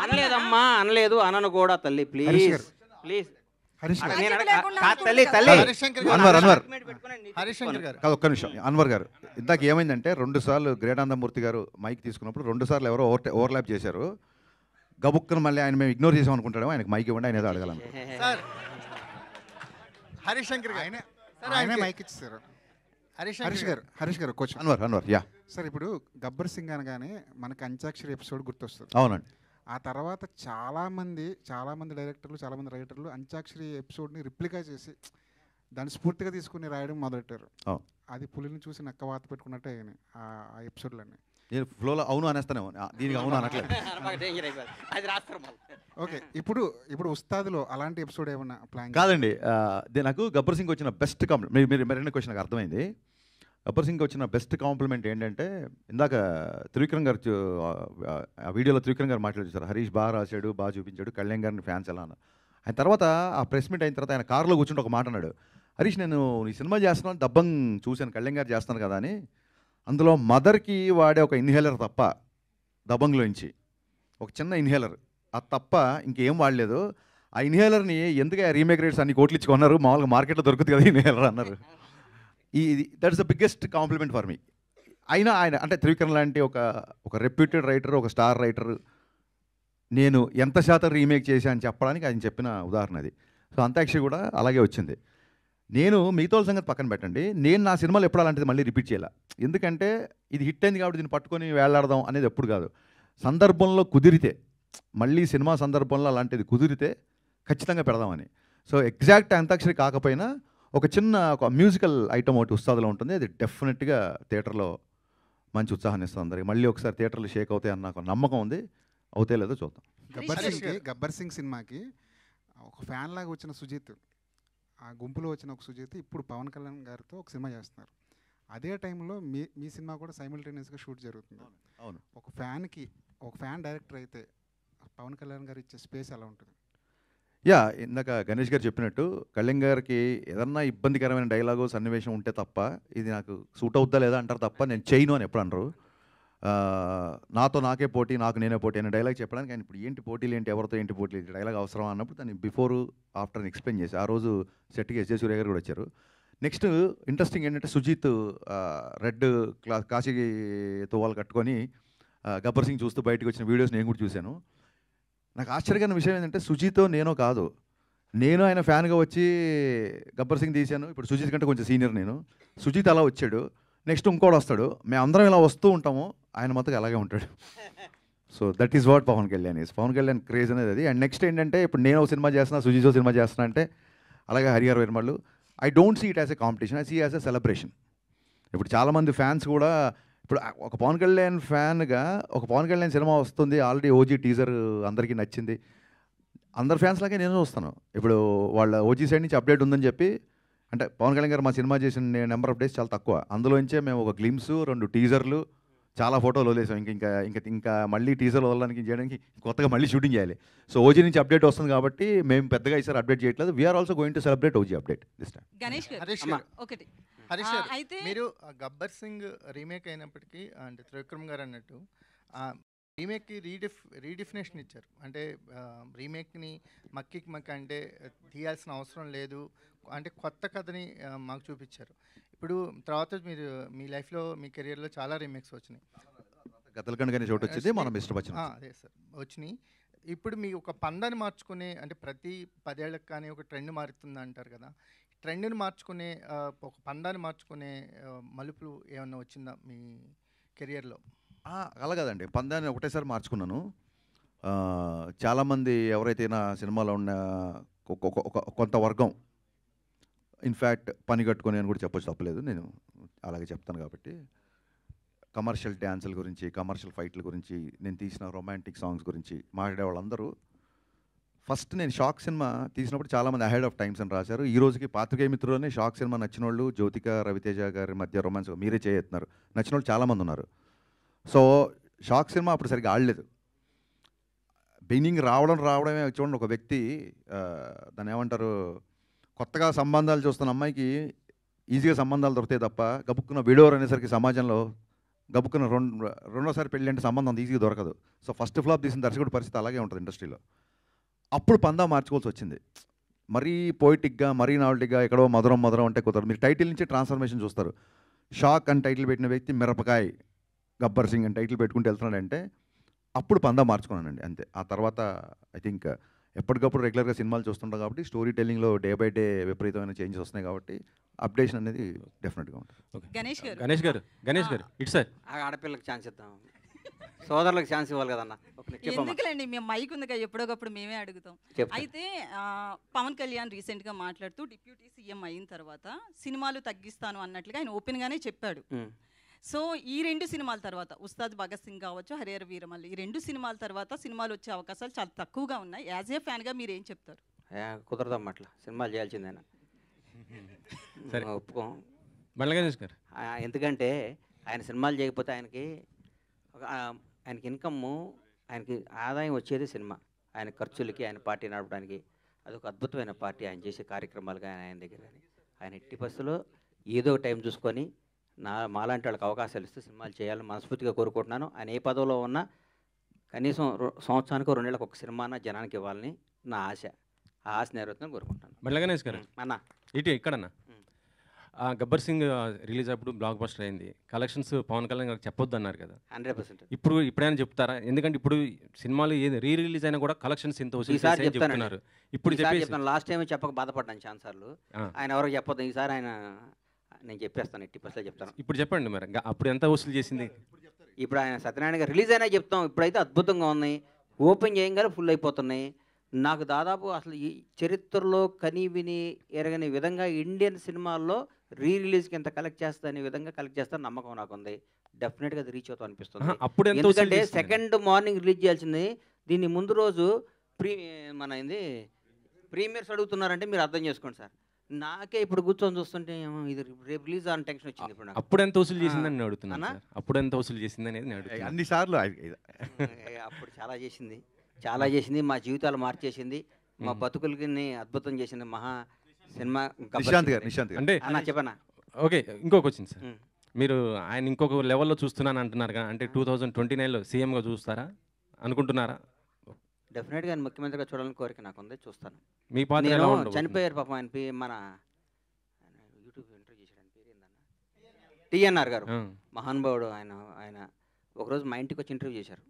అనలేదమ్మా, అనలేదు, అనను కూడా తల్లి ప్లీజ్ ప్లీజ్. ఒక్క నిమిషం అన్వర్ గారు, ఇందాక ఏమైందంటే 2 సార్లు గ్రేటానందమూర్తి గారు మైక్ తీసుకున్నప్పుడు 2 సార్లు ఎవరో ఓవర్లాప్ చేశారు. గబుక్కను మళ్ళీ ఆయన మేము ఇగ్నోర్ చేసాం అనుకుంటాడు. ఆయనకు మైక్ ఇవ్వండి, ఆయన ఏదో అడగాలను. హరిశంకర్ మైక్ ఇచ్చారు. హరీష్ గారు క్వశ్చన్. అన్వర్ యా సార్, ఇప్పుడు గబ్బర్ సింగ్ అనగానే మనకి అంత్యాక్షరి ఎపిసోడ్ గుర్తొస్తుంది. అవునండి. ఆ తర్వాత చాలామంది డైరెక్టర్లు, చాలామంది రైటర్లు అంత్యాక్షరి ఎపిసోడ్ని రిప్లికా చేసి దాన్ని స్ఫూర్తిగా తీసుకుని రాయడం మొదలెట్టారు. అది పులిని చూసి నక్క వాత పెట్టుకున్నట్టే ఆ ఎపిసోడ్లన్నీ. నేను ఫ్లోలో అవును అనేస్తానేమో, దీనికి అవును అనట్లేదు. ఓకే, ఇప్పుడు ఉస్తాదులో అలాంటి ఎపిసోడ్ ఏమన్నా ప్లాన్? కాదండి, నాకు గబ్బర్ సింగ్ వచ్చిన బెస్ట్ కాంప్లిమెంట్, మీరు మరిన్ని క్వశ్చన్ నాకు అర్థమైంది. గబ్బర్ సింగ్ వచ్చిన బెస్ట్ కాంప్లిమెంట్ ఏంటంటే, ఇందాక త్రివిక్రమ్ గారు ఆ వీడియోలో త్రివిక్రమ్ గారు మాట్లాడుతారు, హరీష్ బాగా రాశాడు, బాగా చూపించాడు, కళ్యాణ్ గారిని ఫ్యాన్స్ ఎలా అన్న. ఆయన తర్వాత ఆ ప్రెస్ మీట్ అయిన తర్వాత ఆయన కారులో కూర్చుంటే ఒక మాట అన్నాడు, హరీష్ నేను ఈ సినిమా చేస్తున్నాను, దబ్బంగ్ చూశాను, కళ్యాణ్ గారు చేస్తాను కదా అని. అందులో మదర్కి వాడే ఒక ఇన్హేలర్ తప్ప, దబంగ్లోంచి ఒక చిన్న ఇన్హేలర్, అది తప్ప ఇంకేం వాడలేదు. ఆ ఇన్హేలర్ని ఎందుకు రీమేక్ రేట్స్ అన్ని కోట్లు ఇచ్చుకున్నారు, మామూలుగా మార్కెట్లో దొరుకుతుంది కదా ఇన్హేలర్ అన్నారు. That is the biggest compliment for me. అయినా ఆయన అంటే త్రివిక్రమ్ లాంటి ఒక రెప్యూటెడ్ రైటర్, ఒక స్టార్ రైటర్, నేను ఎంత శాతం రీమేక్ చేశా అని చెప్పడానికి ఆయన చెప్పిన ఉదాహరణ అది. సో అంత్యాక్షరి కూడా అలాగే వచ్చింది. నేను మిగతా సంగతి పక్కన పెట్టండి, నేను నా సినిమాలో ఎప్పుడు అలాంటిది మళ్ళీ రిపీట్ చేయాల. ఎందుకంటే ఇది హిట్ అయింది కాబట్టి దీన్ని పట్టుకొని వేలాడదాం అనేది ఎప్పుడు కాదు. సందర్భంలో కుదిరితే, మళ్ళీ సినిమా సందర్భంలో అలాంటిది కుదిరితే ఖచ్చితంగా పెడదామని. సో ఎగ్జాక్ట్ అంత్యాక్షరి కాకపోయినా ఒక మ్యూజికల్ ఐటమ్ ఒకటి ఉస్తాదులో ఉంటుంది. అది డెఫినెట్గా థియేటర్లో మంచి ఉత్సాహాన్ని ఇస్తుంది అందరికి. మళ్ళీ ఒకసారి థియేటర్లు షేక్ అవుతాయి అన్న ఒక నమ్మకం ఉంది. అవుతే లేదో చూద్దాం. గబ్బర్ సింగ్ సినిమాకి ఒక ఫ్యాన్ లాగా వచ్చిన సుజిత్, ఆ గుంపులో వచ్చిన ఒక సుజిత్ ఇప్పుడు పవన్ కళ్యాణ్ గారితో ఒక సినిమా చేస్తున్నారు. అదే టైంలో మీ సినిమా కూడా సైమిల్టేనియస్గా షూట్ జరుగుతుంది. అవును. ఒక ఫ్యాన్ డైరెక్టర్ అయితే పవన్ కళ్యాణ్ గారు ఇచ్చే స్పేస్ ఎలా ఉంటుంది? యా ఇందాక గణేష్ గారు చెప్పినట్టు కళ్యాణ్ గారికి ఏదన్నా ఇబ్బందికరమైన డైలాగు సన్నివేశం ఉంటే తప్ప ఇది నాకు సూట్ అవుద్దా లేదా అంటారు తప్ప నేను చేయను అని ఎప్పుడు అనరు. నాతో నాకే పోటీ, నాకు నేనే పోటీ అనే డైలాగ్ చెప్పడానికి ఆయన ఇప్పుడు ఏంటి పోటీలు ఏంటి, ఎవరితో ఏంటి పోటీలు ఏంటి, డైలాగ్ అవసరం అన్నప్పుడు దాన్ని బిఫోర్ ఆఫ్టర్ ఎక్స్ప్లెయిన్ చేసి ఆ రోజు సెట్కి ఎస్ జే సూర్య గారు కూడా వచ్చారు. నెక్స్ట్ ఇంట్రెస్టింగ్ ఏంటంటే సుజిత్ రెడ్ కాశీతో వాళ్ళు కట్టుకొని గబ్బర్ సింగ్ చూస్తూ బయటకు వచ్చిన వీడియోస్ నేను కూడా చూశాను. నాకు ఆశ్చర్యకరమైన విషయం ఏంటంటే సుజితో నేనో కాదు, నేను ఆయన ఫ్యాన్గా వచ్చి గబ్బర్ సింగ్ తీశాను. ఇప్పుడు సుజిత్ కంటే కొంచెం సీనియర్ నేను. సుజిత్ అలా వచ్చాడు, నెక్స్ట్ ఇంకోటి వస్తాడు, మేమందరం ఇలా వస్తూ ఉంటాము, ఆయన మొత్తం అలాగే ఉంటాడు. So that is what Pawan Kalyan is. Pawan Kalyan craze అనేది అది. అండ్ నెక్స్ట్ ఏంటంటే ఇప్పుడు నేను ఒక సినిమా చేస్తున్నా, సుజిత్ సినిమా చేస్తున్నా అంటే, అలాగే Harihara Veeramallu, I don't see it as a competition, I see as a celebration. ఇప్పుడు చాలామంది ఫ్యాన్స్ కూడా ఇప్పుడు ఒక పవన్ కళ్యాణ్ ఫ్యాన్గా ఒక పవన్ కళ్యాణ్ సినిమా వస్తుంది, ఆల్రెడీ ఓజీ టీజర్ అందరికీ నచ్చింది, అందరు ఫ్యాన్స్ లాగే నేను చూస్తాను. ఇప్పుడు వాళ్ళ ఓజీ సైడ్ నుంచి అప్డేట్ ఉందని చెప్పి, అంటే పవన్ కళ్యాణ్ గారు మా సినిమా చేసిన నెంబర్ ఆఫ్ డేస్ చాలా తక్కువ, అందులోంచే మేము ఒక గ్లిమ్స్, 2 టీజర్లు, చాలా ఫోటోలు వదిలేసాం. ఇంకా మళ్ళీ టీజర్లు వదలడానికి చేయడానికి కొత్తగా మళ్ళీ షూటింగ్ చేయాలి. సో ఓజీ నుంచి అప్డేట్ వస్తుంది కాబట్టి మేము పెద్దగా ఈసారి అప్డేట్ చేయట్లేదు. We are also going to celebrate OG update this time. Ganesh Harish గారు గారు, ఒకటి హరీష్ గారు, అయితే మీరు గబ్బర్ సింగ్ రీమేక్ అయినప్పటికీ అంటే త్రివిక్రమ్ గారు అన్నట్టు రీమేక్కి రీడిఫినేషన్ ఇచ్చారు. అంటే రీమేక్ని మక్కికి మక్క అంటే తీయాల్సిన అవసరం లేదు, అంటే కొత్త కథని మాకు చూపించారు. ఇప్పుడు తర్వాత మీరు మీ లైఫ్లో మీ కెరియర్లో చాలా రీమేక్స్ వచ్చినాయి. గతలకండ కానీ చోటు వచ్చింది, మనం ఇష్టపచ్చిన అదే సార్ వచ్చినాయి. ఇప్పుడు మీ ఒక పందాన్ని మార్చుకునే, అంటే ప్రతి 10 ఏళ్ళకి కానీ ఒక ట్రెండ్ మారుతుంది అంటారు కదా, ట్రెండ్ని మార్చుకునే ఒక పందాన్ని మార్చుకునే మలుపులు ఏమన్నా వచ్చిందా మీ కెరియర్లో? అలా కదండి, పందాన్ని ఒకటేసారి మార్చుకున్నాను. చాలామంది ఎవరైతే నా సినిమాలో ఉన్న కొంత వర్గం, ఇన్ఫ్యాక్ట్ పని కట్టుకొని అని కూడా చెప్పొచ్చు, తప్పలేదు, నేను అలాగే చెప్తాను కాబట్టి, కమర్షియల్ డ్యాన్సుల గురించి, కమర్షియల్ ఫైట్ల గురించి, నేను తీసిన రొమాంటిక్ సాంగ్స్ గురించి మాట్లాడే వాళ్ళందరూ ఫస్ట్ నేను షాక్ సినిమా తీసినప్పుడు చాలామంది అహెడ్ ఆఫ్ టైమ్స్ అని రాశారు. ఈ రోజుకి పాత్రికేయ మిత్రుల్లోనే షాక్ సినిమా నచ్చిన వాళ్ళు, జ్యోతిక రవితేజ గారి మధ్య రొమాన్స్ మీరే చేస్తున్నారు, నచ్చిన వాళ్ళు చాలామంది ఉన్నారు. సో షాక్ సినిమా అప్పుడు సరిగ్గా ఆడలేదు. బిగినింగ్ రావడమే చూడండి, ఒక వ్యక్తి దాన్ని ఏమంటారు, కొత్తగా సంబంధాలు చూస్తున్న అమ్మాయికి ఈజీగా సంబంధాలు దొరుకుతాయి తప్ప, గబుక్కున్న విడోర్ అనేసరికి సమాజంలో గబుక్కున్న రెండోసారి పెళ్ళి అంటే సంబంధం ఈజీగా దొరకదు. సో ఫస్ట్ ఫ్లాప్ తీసిన దర్శకుడి పరిస్థితి అలాగే ఉంటుంది ఇండస్ట్రీలో. అప్పుడు పందా మార్చుకోవాల్సి వచ్చింది. మరీ పోయిటిక్గా, మరీ నావల్టీగా, ఎక్కడో మధురం అంటే కుదరదు. మీరు టైటిల్ నుంచి ట్రాన్స్ఫర్మేషన్ చూస్తారు. షాక్ అని టైటిల్ పెట్టిన వ్యక్తి మిరపకాయ్ గబ్బర్ సింగ్ అని టైటిల్ పెట్టుకుంటూ వెళ్తున్నాడంటే అప్పుడు పందా మార్చుకున్నానండి, అంతే. ఆ తర్వాత ఐ థింక్ ఎప్పటికప్పుడు రెగ్యులర్గా సినిమాలు చూస్తుంటాం కాబట్టి స్టోరీ టెల్లింగ్లో డే బై డే విపరీతమైన చేంజెస్ వస్తున్నాయి కాబట్టి అప్డేషన్ అనేది డెఫినెట్గా ఉంటుంది. గణేష్ గారు ఇట్స్ సార్, ఆడపిల్లకి ఛాన్స్ ఇద్దాం, సోదరులకు ఛాన్స్ ఇవ్వాలి కదన్నా. ఎందుకులేండి, మేము మైక్ ఉందిగా, ఎప్పుడోకప్పుడు మేమే అడుగుతాం. అయితే పవన్ కళ్యాణ్ రీసెంట్గా మాట్లాడుతూ డిప్యూటీ సీఎం అయిన తర్వాత సినిమాలు తగ్గిస్తాను అన్నట్లుగా ఆయన ఓపెన్గానే చెప్పాడు. సో ఈ 2 సినిమాల తర్వాత, ఉస్తాద్ భగత్ సింగ్ కావచ్చు, హరిహర వీరమల్లు, ఈ 2 సినిమాల తర్వాత సినిమాలు వచ్చే అవకాశాలు చాలా తక్కువగా ఉన్నాయి. యాజ్ ఏ ఫ్యాన్గా మీరు ఏం చెప్తారు? కుదరదమ్మా, అట్లా సినిమాలు చేయాల్సిందేనా, ఒప్పుకోం. ఎందుకంటే ఆయన సినిమాలు చేయకపోతే ఆయనకి ఇన్కమ్, ఆయనకి ఆదాయం వచ్చేది సినిమా. ఆయన ఖర్చులకి, ఆయన పార్టీ నడపడానికి అదొక అద్భుతమైన పార్టీ. ఆయన చేసే కార్యక్రమాలు కానీ ఆయన దగ్గర కానీ, ఆయన ఎట్టి పరిస్థితుల్లో ఏదో టైం చూసుకొని మాలాంటి వాళ్ళకి అవకాశాలు ఇస్తే సినిమాలు చేయాలని మనస్ఫూర్తిగా కోరుకుంటున్నాను. ఆయన ఏ పదవిలో ఉన్నా కనీసం సంవత్సరానికి 2 నెలలకు ఒక సినిమా జనానికి ఇవ్వాలని నా ఆశ. ఆ ఆశ నెరవేరుతుందని కోరుకుంటాను. గణేష్ గారు అన్న ఇక్కడన్నా గబ్బర్ సింగ్ రిలీజ్ అప్పుడు బ్లాక్ బస్టర్ అయింది, కలెక్షన్స్ పవన్ కళ్యాణ్ గారికి చెప్పొద్దు అన్నారు కదా, 100%. ఇప్పుడైనా చెప్తారా? ఎందుకంటే ఇప్పుడు సినిమాలు ఏది రిలీజ్ అయినా కూడా కలెక్షన్స్ ఇంత చెప్తున్నారు. ఇప్పుడు చెప్తాను, లాస్ట్ టైం చెప్పక బాధపడ్డాను చాలా సార్లు. ఆయన ఎవరికి చెప్పొద్దు, ఈసారి ఆయన నేను చెప్పేస్తాను, 80% చెప్తాను. ఇప్పుడు చెప్పండి మరి, అప్పుడు ఎంత వసూలు చేసింది? ఇప్పుడు ఆయన సత్యనారాయణ గారు రిలీజ్ అయినా చెప్తాం. ఇప్పుడైతే అద్భుతంగా ఉన్నాయి, ఓపెన్ చేయగానే ఫుల్ అయిపోతున్నాయి. నాకు దాదాపు అసలు ఈ చరిత్రలో కని విని ఎరగని విధంగా ఇండియన్ సినిమాల్లో రిలీజ్కి ఎంత కలెక్ట్ చేస్తా అనే విధంగా కలెక్ట్ చేస్తాను నమ్మకం నాకు ఉంది. డెఫినెట్గా అది రీచ్ అవుతాం అనిపిస్తుంది. ఎందుకంటే సెకండ్ మార్నింగ్ రిలీజ్ చేయాల్సింది, దీన్ని ముందు రోజు ప్రీమియర్స్ అడుగుతున్నారంటే మీరు అర్థం చేసుకోండి సార్. నాకే ఇప్పుడు కూర్చొని చూస్తుంటే ఇది రేపు రిలీజ్ అని టెన్షన్ వచ్చింది. ఇప్పుడు అప్పుడు ఎంత వసూలు చేసిందని నేను అడుగుతున్నాను. అప్పుడు ఎంత వసూలు చేసింది అనేది నేను అడుగుతున్నాను. అన్నిసార్లు అప్పుడు చాలా చేసింది, మా జీవితాలు మార్చేసింది. మా బతుకులకి అద్భుతం చేసిన మహా సినిమా నిశాంత్ గారు అంటే అన్న చెప్పనా. ఓకే, ఇంకో క్వశ్చన్ సార్. మీరు ఆయన ఇంకొక లెవెల్లో చూస్తున్నాను అంటున్నారు కదా, అంటే 2029లో సీఎంగా చూస్తారా అనుకుంటున్నారా? డెఫినెట్గా ఆయన ముఖ్యమంత్రిగా చూడాలని కోరిక నాకు ఉంది, చూస్తాను. మీ పాత్ర ఎలా ఉండబోతుంది? చనిపోయారు పాపం ఆయన మన యూట్యూబ్ ఇంటర్వ్యూ చేశాడు, ఆయన పేరు ఏందన్న, టీఎన్ఆర్ గారు, మహానుభావుడు. ఆయన ఒకరోజు మా ఇంటికి వచ్చి ఇంటర్వ్యూ చేశారు.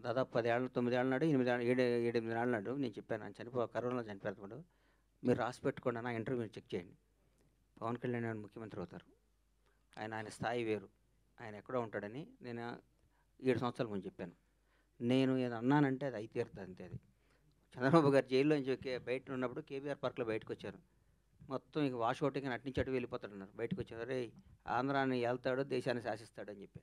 దాదాపు 10 ఏళ్ళు 9 ఏళ్ళ నాడు 7 ఏళ్ళ నాడు నేను చెప్పాను, ఆయన కరోనాలో చనిపోయారు, మీరు రాసి పెట్టుకోండి నా ఇంటర్వ్యూ చెక్ చేయండి. పవన్ కళ్యాణ్ ఆయన ముఖ్యమంత్రి అవుతారు, ఆయన స్థాయి వేరు, ఆయన ఎక్కడో ఉంటాడని నేను 7 సంవత్సరాల ముందు చెప్పాను. నేను ఏదో అన్నానంటే అది అయి తీరుతుంది అంతే. అది చంద్రబాబు గారు జైల్లోంచి బయట ఉన్నప్పుడు కేబీఆర్ పార్క్లో బయటకు వచ్చారు, మొత్తం ఇక వాష్ అవుట్కి అటు నుంచి అటు వెళ్ళిపోతాడన్నారు. బయటకు వచ్చారు, రే ఆంధ్రాన్ని వెళ్తాడు దేశాన్ని శాసిస్తాడు అని చెప్పి.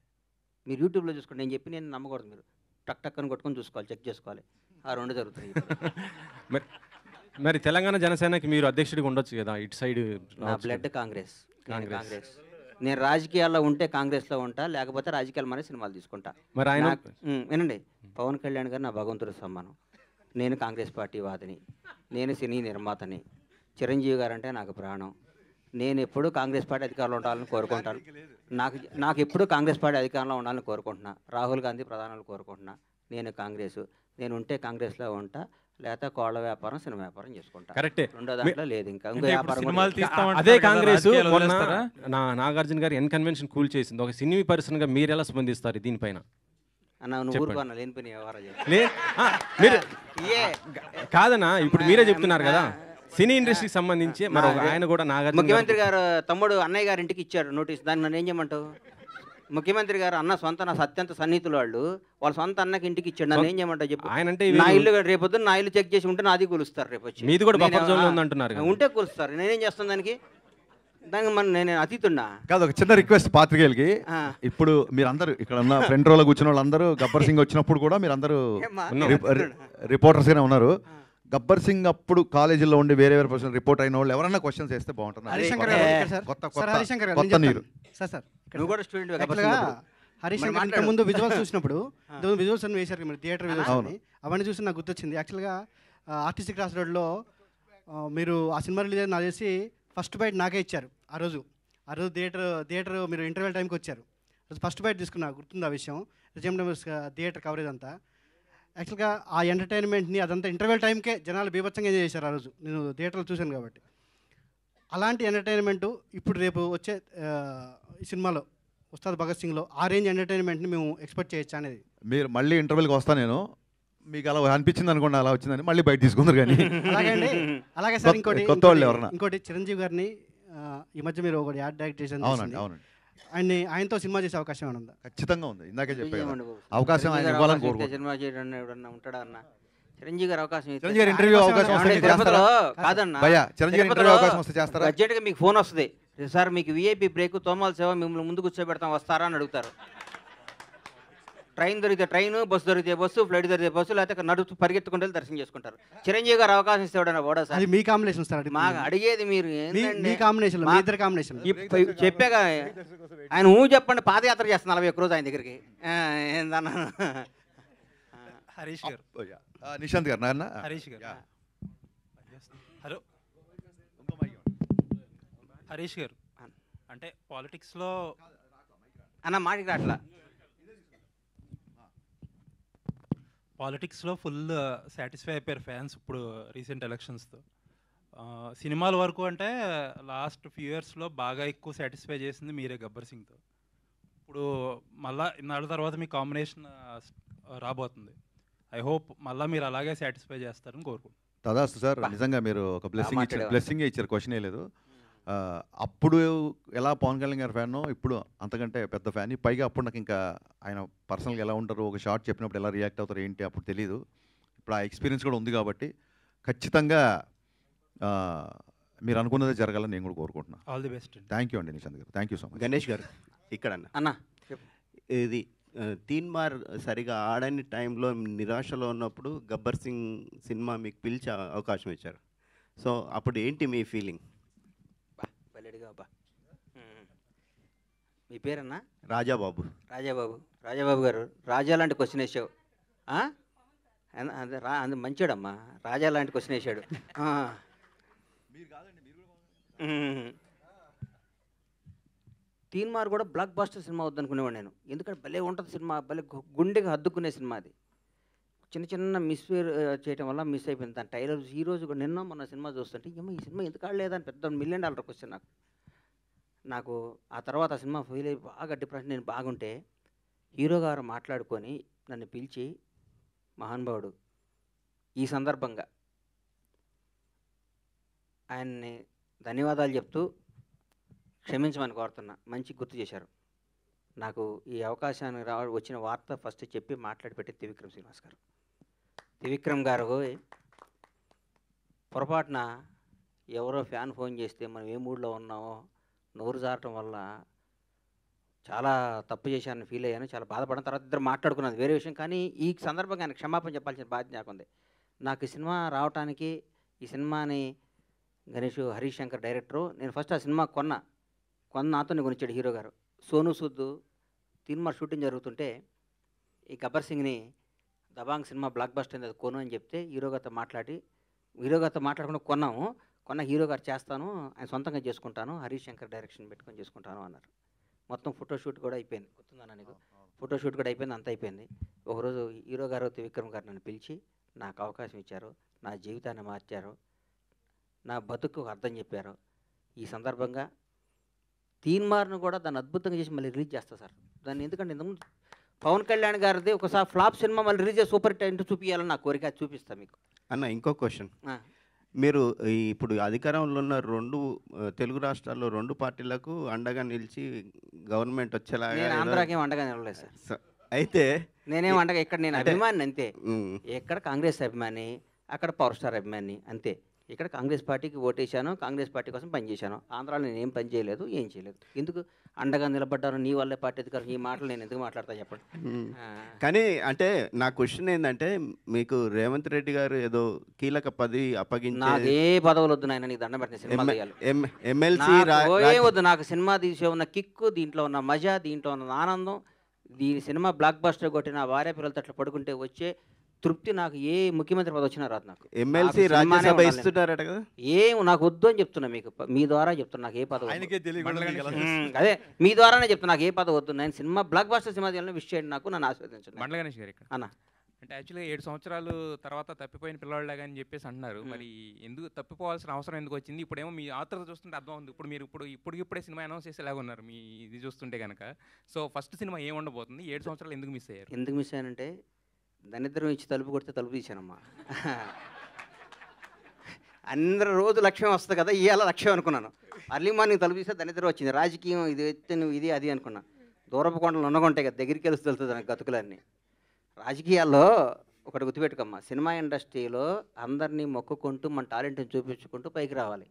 మీరు యూట్యూబ్లో చూసుకోండి, నేను చెప్పి నేను నమ్మకూడదు, మీరు టక్ అని కొట్టుకొని చూసుకోవాలి, చెక్ చేసుకోవాలి, ఆ రెండు జరుగుతాయి. మరి తెలంగాణ జనసేనకి మీరు అధ్యక్షుడిగా ఉండొచ్చు కదా, ఇటు సైడ్. నా బ్లడ్ కాంగ్రెస్. నేను రాజకీయాల్లో ఉంటే కాంగ్రెస్లో ఉంటా, లేకపోతే రాజకీయాలు మన సినిమాలు తీసుకుంటా. మరి ఆయన వినండి, పవన్ కళ్యాణ్ గారు నా భగవంతుడి సమ్మానం, నేను కాంగ్రెస్ పార్టీ వాదిని, నేను సినీ నిర్మాతని, చిరంజీవి గారు అంటే నాకు ప్రాణం. నేను ఎప్పుడూ కాంగ్రెస్ పార్టీ అధికారంలో ఉండాలని కోరుకుంటాను. నాకు ఎప్పుడూ కాంగ్రెస్ పార్టీ అధికారంలో ఉండాలని కోరుకుంటున్నా. రాహుల్ గాంధీ ప్రధానులు కోరుకుంటున్నా. నేను కాంగ్రెస్, నేను ఉంటే కాంగ్రెస్లో ఉంటా, లేకపోతే కోళ్ల వ్యాపారం సినిమా వ్యాపారం చేసుకుంటా. కరెక్టే, రెండో దాంట్లో లేదు ఇంకా వ్యాపారం. అదే కాంగ్రెస్ నాగార్జున గారు ఎన్ కన్వెన్షన్ కూల్ చేసింది. ఒక సినీ పర్సన్గా మీరు ఎలా స్పందిస్తారు దీనిపైన? అన్న నువ్వు ఊరుకోన్నా, లేని పని వ్యవహారం మీరు కాదన్నా, ఇప్పుడు మీరే చెప్తున్నారు కదా సినీ ఇండస్ట్రీకి సంబంధించి. మరి ఆయన కూడా నాగార్జున ముఖ్యమంత్రి గారు తమ్ముడు అన్నయ్య గారి ఇంటికి ఇచ్చారు నోటీస్, దాన్ని నన్ను ఏం చేయమంటావు? ముఖ్యమంత్రి గారు అన్న సొంత నా అత్యంత సన్నిహితులు వాళ్ళ సొంత అన్నకి ఇంటికి ఇచ్చాడు, నన్ను ఏం చేయమంటావు చెప్పు? ఆయనంటే నా ఇల్లు రేపొద్దు నా ఇల్లు చెక్ చేసి ఉంటే నాది కూలుస్తారు, రేపు వచ్చి మీది కూడా బఫర్ జోన్లో ఉందంటున్నారు, ఉంటే కూలుస్తారు. నేనేం చేస్తాను దానికి నేను అతీతున్నా కాదు. ఒక చిన్న రిక్వెస్ట్ పాత్రికేయులకి, ఇప్పుడు మీరందరూ ఇక్కడ ఉన్న ఫ్రంట్ రోలో కూర్చున్న వాళ్ళందరూ గబ్బర్ సింగ్ వచ్చినప్పుడు కూడా మీరందరూ రిపోర్టర్స్గానే ఉన్నారు. గబ్బర్ సింగ్ అప్పుడు కాలేజీలో ఉండి వేరే పర్సన్ రిపోర్ట్ అయిన వాళ్ళు ఎవరన్నా క్వశ్చన్స్ వేస్తే బాగుంటుంది. హరీష్ శంకర్ ముందు విజువల్స్ చూసినప్పుడు విజువల్స్ అన్ని వేశారు మీరు, థియేటర్ విజువల్స్ అని, అవన్నీ చూసి నాకు గుర్తొచ్చింది. యాక్చువల్గా ఆర్టిస్టిక్ క్రాస్ రోడ్లో మీరు ఆ సినిమా రిలీజ్ నాకు చేసి ఫస్ట్ బైట్ నాకే ఇచ్చారు. ఆ రోజు థియేటర్ మీరు ఇంటర్వెల్ టైంకి వచ్చారు, ఫస్ట్ బైట్ తీసుకున్నా, గుర్తుంది ఆ విషయం. థియేటర్ కవరేజ్ అంతా యాక్చువల్గా ఆ ఎంటర్టైన్మెంట్ని అదంతా ఇంటర్వెల్ టైంకే జనాలు బీభత్సంగా ఎంజాయ్ చేశారు ఆ రోజు, నేను థియేటర్లో చూశాను కాబట్టి. అలాంటి ఎంటర్టైన్మెంట్ ఇప్పుడు రేపు వచ్చే ఈ సినిమాలో ఉస్తాద్ భగత్ సింగ్లో ఆ రేంజ్ ఎంటర్టైన్మెంట్ని మేము ఎక్స్పెక్ట్ చేయొచ్చా అనేది. మీరు మళ్ళీ ఇంటర్వెల్కి వస్తాను నేను, మీకు అలా అనిపించింది అనుకోండి, అలా వచ్చిందని మళ్ళీ బయట తీసుకుందరు కానీ. అలాగే సార్ ఇంకోటి చిరంజీవి గారిని ఈ మధ్య మీరు ఒకటి యాడ్ డైరెక్ట్ చేశారు. అవునండి, అవునండి. ఆయనతో సినిమా చేసే అవకాశం ఉందా? ఖచ్చితంగా ఉంది, ఇందాకే చెప్పాను. అవకాశం ఆయన ఇవ్వాలని కోరుకుంటున్నాను. సినిమా చేయడం ఎవడన్నా ఉంటాడా అన్న? చిరంజీవి గారు అవకాశం చిరంజీవి ఇంటర్వ్యూ అవకాశం వస్తే కాదన్నా, చిరంజీవి ఇంటర్వ్యూ అవకాశం వస్తే చేస్తారా? అర్జెంట్గా మీకు ఫోన్ వస్తుంది, సార్ మీకు విఐపి బ్రేక్ తోమాల సేవ మిమ్మల్ని ముందు కూర్చోబెడతాం వస్తారా అని అడుగుతారు. ట్రైన్ దొరికితే ట్రైన్, బస్సు దొరికితే బస్సు, ఫ్లైట్ దొరికితే బస్సు, లేకపోతే నడుస్తూ పరిగెత్తుకుంటే దర్శనం చేసుకుంటారు. చిరంజీవి గారు అవకాశం ఇస్తాడన్నా పోడా సార్? మీ కాంబినేషన్ సార్, మాకు అడిగేది మీరు కాంబినేషన్ చెప్పాగా. ఆయన చెప్పండి, పాదయాత్ర చేస్తాను 41 రోజు ఆయన దగ్గరికి. ఏందన్నా హరీష్ గారు, నిశాంత్ గారు, నాన్న హరీష్ గారు, హలో హరీష్ గారు, అంటే పాలిటిక్స్లో అన్న మాటికి రాట్లా, పాలిటిక్స్లో ఫుల్ సాటిస్ఫై అయిపోయారు ఫ్యాన్స్ ఇప్పుడు రీసెంట్ ఎలక్షన్స్తో. సినిమాల వరకు అంటే లాస్ట్ ఫ్యూ ఇయర్స్లో బాగా ఎక్కువ సాటిస్ఫై చేసింది మీరే గబ్బర్ సింగ్తో. ఇప్పుడు మళ్ళా ఇన్నాళ్ళ తర్వాత మీ కాంబినేషన్ రాబోతుంది. ఐ హోప్ మళ్ళీ మీరు అలాగే సాటిస్ఫై చేస్తారని కోరుకుంటున్నాను. తదాస్తు సార్, నిజంగా మీరు ఒక బ్లెస్సింగే ఇచ్చారు, క్వశ్చనే లేదు. అప్పుడు ఎలా పవన్ కళ్యాణ్ గారి ఫ్యాన్, ఇప్పుడు అంతకంటే పెద్ద ఫ్యాన్. పైగా అప్పుడు నాకు ఇంకా ఆయన పర్సనల్గా ఎలా ఉంటారు, ఒక షార్ట్ చెప్పినప్పుడు ఎలా రియాక్ట్ అవుతారు ఏంటి అప్పుడు తెలీదు. ఇప్పుడు ఆ ఎక్స్పీరియన్స్ కూడా ఉంది కాబట్టి ఖచ్చితంగా మీరు అనుకున్నదే జరగాలని నేను కూడా కోరుకుంటున్నాను. All the best. Thank you అండి నిశాంత్ గారు, thank you so much. Ganesh గారు ఇక్కడ అన్న, ఇది తీన్మార్ సరిగా ఆడని టైంలో నిరాశలో ఉన్నప్పుడు గబ్బర్ సింగ్ సినిమా మీకు పిలిచే అవకాశం ఇచ్చారు. సో అప్పుడు ఏంటి మీ ఫీలింగ్? మీ పేరన్నా? రాజాబాబు. రాజాబాబు గారు, రాజా లాంటి క్వశ్చన్ వేసావు. అది అది మంచోడమ్మా, రాజా లాంటి క్వశ్చన్ వేసాడు. తీన్మార్ కూడా బ్లాక్ బాస్టర్ సినిమా వద్దనుకునేవాడు నేను, ఎందుకంటే భలే ఉంటుంది సినిమా, భలే గుండెకి హద్దుకునే సినిమా అది. చిన్న చిన్న మిస్ఫేర్ చేయడం వల్ల మిస్ అయిపోయింది. దాని టైలర్ ఈ రోజు కూడా నిన్న మొన్న సినిమా చూస్తుంటే ఏమో ఈ సినిమా ఎందుకు ఆడలేదని పెద్ద $1 million క్వశ్చన్ నాకు. ఆ తర్వాత ఆ సినిమా ఫెయిల్ అయ్యి బాగా డిప్రెషన్, నేను బాగుంటే హీరో గారు మాట్లాడుకొని నన్ను పిలిచి, మహానుభావుడు ఈ సందర్భంగా ఆయన్ని ధన్యవాదాలు చెప్తూ క్షమించమని కోరుతున్నా, మంచి గుర్తు చేశారు నాకు. ఈ అవకాశాన్ని వచ్చిన వార్త ఫస్ట్ చెప్పి మాట్లాడి పెట్టి త్రివిక్రమ్ శ్రీనివాస్ గారు. త్రివిక్రమ్ గారు పొరపాటున ఎవరో ఫ్యాన్ ఫోన్ చేస్తే మనం ఏ మూడ్లో ఉన్నామో నోరు జారటం వల్ల చాలా తప్పు చేశానని ఫీల్ అయ్యాను, చాలా బాధపడిన. తర్వాత ఇద్దరు మాట్లాడుకున్నది వేరే విషయం, కానీ ఈ సందర్భంగా ఆయన క్షమాపణ చెప్పాల్సిన బాధ్యత నాకుంది. నాకు ఈ సినిమా రావడానికి, ఈ సినిమాని గణేష్ హరీష్ శంకర్ డైరెక్టరు, నేను ఫస్ట్ ఆ సినిమా కొన్న నాతోనే కొనిచ్చాడు హీరో గారు. సోను సూద్ తీన్మార్ షూటింగ్ జరుగుతుంటే ఈ గబ్బర్ సింగ్ని దబాంగ్ సినిమా బ్లాక్ బస్టర్ అది కొను అని చెప్తే హీరో గారితో మాట్లాడకుండా కొన్న హీరో గారు చేస్తాను, ఆయన సొంతంగా చేసుకుంటాను, హరీష్ శంకర్ డైరెక్షన్ పెట్టుకొని చేసుకుంటాను అన్నారు. మొత్తం ఫోటోషూట్ కూడా అయిపోయింది, గుర్తుందన్నా నీకు? ఫోటోషూట్ కూడా అయిపోయింది, అంతా అయిపోయింది. ఒకరోజు హీరో గారు త్రివిక్రమ్ గారు నన్ను పిలిచి నాకు అవకాశం ఇచ్చారు, నా జీవితాన్ని మార్చారు, నా బతుకు అర్థం చెప్పారు. ఈ సందర్భంగా తీన్మార్ను కూడా దాన్ని అద్భుతంగా చేసి మళ్ళీ రిలీజ్ చేస్తా సార్. దాన్ని ఎందుకంటే ఇంతకుముందు పవన్ కళ్యాణ్ గారిది ఒకసారి ఫ్లాప్ సినిమా మళ్ళీ రిలీజ్ చేసి సూపర్ హిట్ అంటే చూపించాలని నా కోరిక, చూపిస్తాను మీకు. అన్న ఇంకో క్వశ్చన్, మీరు ఇప్పుడు అధికారంలో ఉన్న తెలుగు రాష్ట్రాల్లో 2 పార్టీలకు అండగా నిలిచి గవర్నమెంట్ వచ్చేలాగా, నేను ఆంధ్రాకి అండగా నిలవలేదు సార్. అయితే నేనేం అండగా, ఇక్కడ నేను అభిమాని అంతే. ఎక్కడ కాంగ్రెస్ అభిమాని, అక్కడ పవర్ స్టార్ అభిమాని అంతే. ఇక్కడ కాంగ్రెస్ పార్టీకి ఓటేశాను, కాంగ్రెస్ పార్టీ కోసం పనిచేశాను. ఆంధ్రాలో నేను ఏం పని చేయలేదు, ఏం చేయలేదు. ఎందుకు అండగా నిలబడ్డాను, నీ వల్లే పార్టీ అధికారం, ఈ మాటలు నేను ఎందుకు మాట్లాడతా చెప్పండి. కానీ అంటే నా క్వశ్చన్ ఏంటంటే, మీకు రేవంత్ రెడ్డి గారు ఏదో కీలక పదవి అప్పగించి, నాకే పదవులు వద్దు నాయన, నీకు దండం పెట్టిన సినిమా ఎమ్మెల్సీ వద్దు నాకు. సినిమా తీసే ఉన్న కిక్కు, దీంట్లో ఉన్న మజా, దీంట్లో ఉన్న ఆనందం, దీని సినిమా బ్లాక్ బస్టర్ కొట్టి నా భార్య పిల్లలతో అట్లా పడుకుంటే వచ్చే తృప్తి నాకు ఏ ముఖ్యమంత్రి పదవి వచ్చినా రాదు. నాకు ఎమ్మెల్సీ రాజ్యసభ ఇస్తున్నారట కదా, ఏం నాకు వద్దు అని చెప్తున్నా మీకు, మీ ద్వారా చెప్తున్నా నాకు ఏ పదవి. అదే మీ ద్వారానే చెప్తున్నా నాకు ఏ పదవి వద్దు. నేను సినిమా బ్లాక్ బస్టర్ సినిమా తీయాలని విష్ చేయండి, నాకు నన్ను ఆస్వాదించండి. మండల గణేష్ గారు ఇక్కడ అన్న అంటే యాక్చువల్గా 7 సంవత్సరాలు తర్వాత తప్పిపోయిన పిల్లవాళ్ళగా అని చెప్పేసి అంటున్నారు. మరి ఎందుకు తప్పిపోవాల్సిన అవసరం ఎందుకు వచ్చింది? ఇప్పుడేమో మీ ఆత్రత చూస్తుంటే అర్థం ఉంది. ఇప్పుడు మీరు ఇప్పుడే సినిమా అనౌన్స్ చేసేలాగా ఉన్నారు మీ ఇది చూస్తుంటే కనుక. సో ఫస్ట్ సినిమా ఏం ఉండబోతుంది? 7 సంవత్సరాలు ఎందుకు మిస్ అయ్యారు? ఎందుకు మిస్ అయ్యానంటే, దరిద్రం ఇచ్చి తలుపు కొడితే తలుపు తీశానమ్మా. అందరూ రోజు లక్ష్యం వస్తుంది కదా, ఇవాళ లక్ష్యం అనుకున్నాను. అర్లీ మార్నింగ్ తలుపు తీస్తే దరిద్రం వచ్చింది. రాజకీయం ఇది ఎత్తే నువ్వు ఇది అది అనుకున్నా. దూరపు కొండలు ఉన్నగుంటాయి కదా, దగ్గరికి వెళ్తే తెలుస్తుంది నాకు గతుకులన్నీ. రాజకీయాల్లో ఒకటి గుర్తుపెట్టుకోమ్మా, సినిమా ఇండస్ట్రీలో అందరినీ మొక్కుకుంటూ మన టాలెంట్ని చూపించుకుంటూ పైకి రావాలి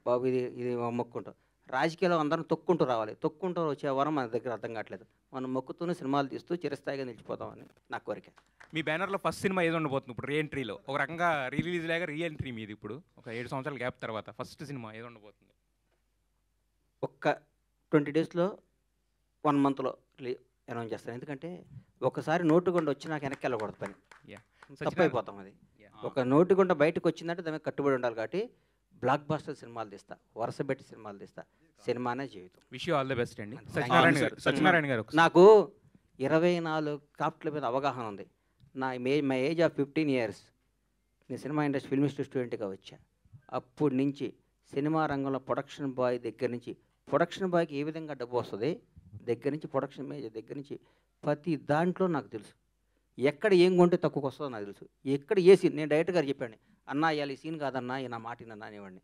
బాబు, ఇది మొక్కుంటూ. రాజకీయాల్లో అందరం తొక్కుంటూ రావాలి. తొక్కుంటూ వచ్చే వరం మన దగ్గర అర్థం కావట్లేదు. మనం మొక్కుతూనే సినిమాలు తీస్తూ చిరస్థాయిగా నిలిచిపోతామని నా కోరిక. మీ బ్యానర్లో ఫస్ట్ సినిమా ఏది ఉండబోతుంది ఇప్పుడు? రీఎంట్రీలో ఒక రకంగా రిలీజ్ లాగా రీఎంట్రీ మీది ఇప్పుడు ఒక 7 సంవత్సరాల గ్యాప్ తర్వాత ఫస్ట్ సినిమా ఏది ఉండబోతుంది? ఒక్క 20 డేస్లో 1 మంత్లో అనౌన్స్ చేస్తాను. ఎందుకంటే ఒకసారి నోటుగుండ వచ్చి నాకు వెనక్కి వెళ్ళకూడదు, పని తప్పైపోతాం. అది ఒక నోటుగుండ బయటకు వచ్చిందంటే దానికి కట్టుబడి ఉండాలి. కాబట్టి బ్లాక్ బాస్టర్ సినిమాలు తీస్తా, వరుస పెట్టి సినిమాలు తీస్తా. సినిమానే జీవితం. Wish you all the best అండి. సత్యనారాయణ గారు, నాకు 24 క్రాఫ్ట్ల మీద అవగాహన ఉంది. మై ఏజ్ ఆఫ్ 15 years నేను సినిమా ఇండస్ట్రీ ఫిల్మ్ ఇన్స్టిట్యూట్ స్టూడెంట్గా వచ్చా. అప్పటి నుంచి సినిమా రంగంలో ప్రొడక్షన్ బాయ్ దగ్గర నుంచి, ప్రొడక్షన్ బాయ్కి ఏ విధంగా డబ్బు వస్తుంది దగ్గర నుంచి, ప్రొడక్షన్ మేనేజర్ దగ్గర నుంచి ప్రతి దాంట్లో నాకు తెలుసు. ఎక్కడ ఏం కొంటే తక్కువకి వస్తుందో నాకు తెలుసు. ఎక్కడ ఏ సీన్, నేను డైరెక్టర్ గారు చెప్పాను, అన్నా ఇవాళ ఈ సీన్ కాదన్నా, నా మాటినన్నా అనేవాడిని.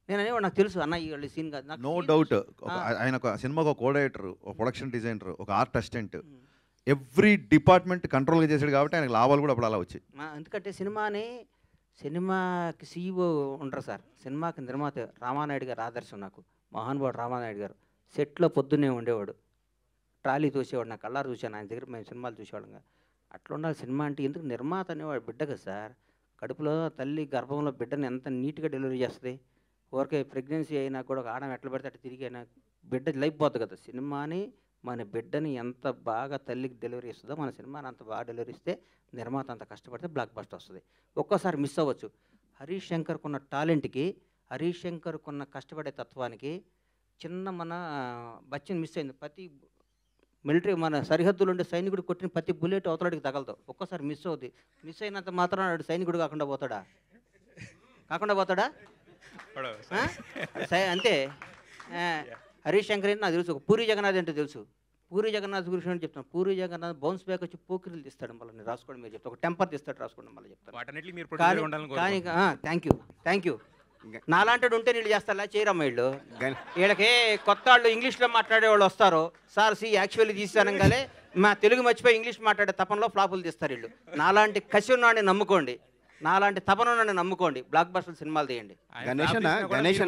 నేను అనేవాడు, నాకు తెలుసు అన్న ఇవాళ ఈ సీన్ కాదు. No doubt. ఆయన ఒక సినిమాకు ఒక కోఆర్డినేటర్, ఒక ప్రొడక్షన్ డిజైనర్, ఒక ఆర్ట్ అసిస్టెంట్, ఎవ్రీ డిపార్ట్మెంట్ కంట్రోల్గా చేశాడు కాబట్టి ఆయనకు లాభాలు కూడా అప్పుడు అలా వచ్చాయి. ఎందుకంటే సినిమాకి CEO ఉంటారు సార్, సినిమాకి నిర్మాత రామానాయుడు గారు ఆదర్శం నాకు. మహానుభావుడు రామానాయుడు గారు సెట్లో పొద్దున్నే ఉండేవాడు, ట్రాలీ చూసేవాడు. నా కళ్ళారు చూశాను ఆయన దగ్గర, మేము సినిమాలు చూసేవాళ్ళం. అట్లా ఉండాలి సినిమా అంటే. ఎందుకు నిర్మాత అనేవాడు బిడ్డ కదా సార్, కడుపులో తల్లి గర్భంలో బిడ్డని ఎంత నీట్గా డెలివరీ చేస్తుంది. ఊరికే ప్రెగ్నెన్సీ అయినా కూడా ఒక ఆడడం ఎట్లా పెడితే అట్లా తిరిగి అయినా బిడ్డ లైఫ్ పోతుంది కదా. సినిమాని మన బిడ్డని ఎంత బాగా తల్లికి డెలివరీ ఇస్తుందో మన సినిమాని అంత బాగా డెలివరీ ఇస్తే నిర్మాత అంత కష్టపడితే బ్లాక్ బస్టర్ వస్తుంది. ఒక్కోసారి మిస్ అవ్వచ్చు. హరీష్ శంకర్కున్న టాలెంట్కి, హరీష్ శంకర్కున్న కష్టపడే తత్వానికి చిన్న మన బచ్చన్ మిస్ అయింది. ప్రతి మిలిటరీ మన సరిహద్దులు ఉండే సైనికుడు కొట్టిన ప్రతి బుల్లెట్ అవతలడికి తగలదు. ఒక్కోసారి మిస్ అవుద్ది. మిస్ అయినంత మాత్రం వాడు సైనికుడు కాకుండా పోతాడా? అంతే. హరీష్ శంకర్ ఏంటి నాకు తెలుసు. పూరి జగన్నాథ్ అంటే తెలుసు. పూరి జగన్నాథ్ గురించి అని చెప్తాను. పూరి జగన్నాథ్ బౌన్స్ బ్యాక్ వచ్చి పోకిరీలు తీస్తాడు. మళ్ళీ రాసుకోండి, మీరు చెప్తాను. ఒక టెంపర్ తీస్తాడు, రాసుకోండి మళ్ళీ చెప్తాను. కానీ థ్యాంక్ యూ. నాలాంటి ఉంటే నీళ్ళు చేస్తారా? చేయరమ్మా వీళ్ళు. వీళ్ళకి కొత్త వాళ్ళు ఇంగ్లీష్లో మాట్లాడే వాళ్ళు వస్తారు. సార్ యాక్చువల్లీ తీస్తానంగానే మా తెలుగు మర్చిపోయి ఇంగ్లీష్ మాట్లాడే తపనలో ఫ్లాపులు తీస్తారు వీళ్ళు. నాలాంటి కసి ఉన్నాడిని నమ్ముకోండి, నాలాంటి తపన ఉన్నాడిని నమ్ముకోండి, బ్లాక్ బస్టర్ సినిమాలు తీయండి. గణేష్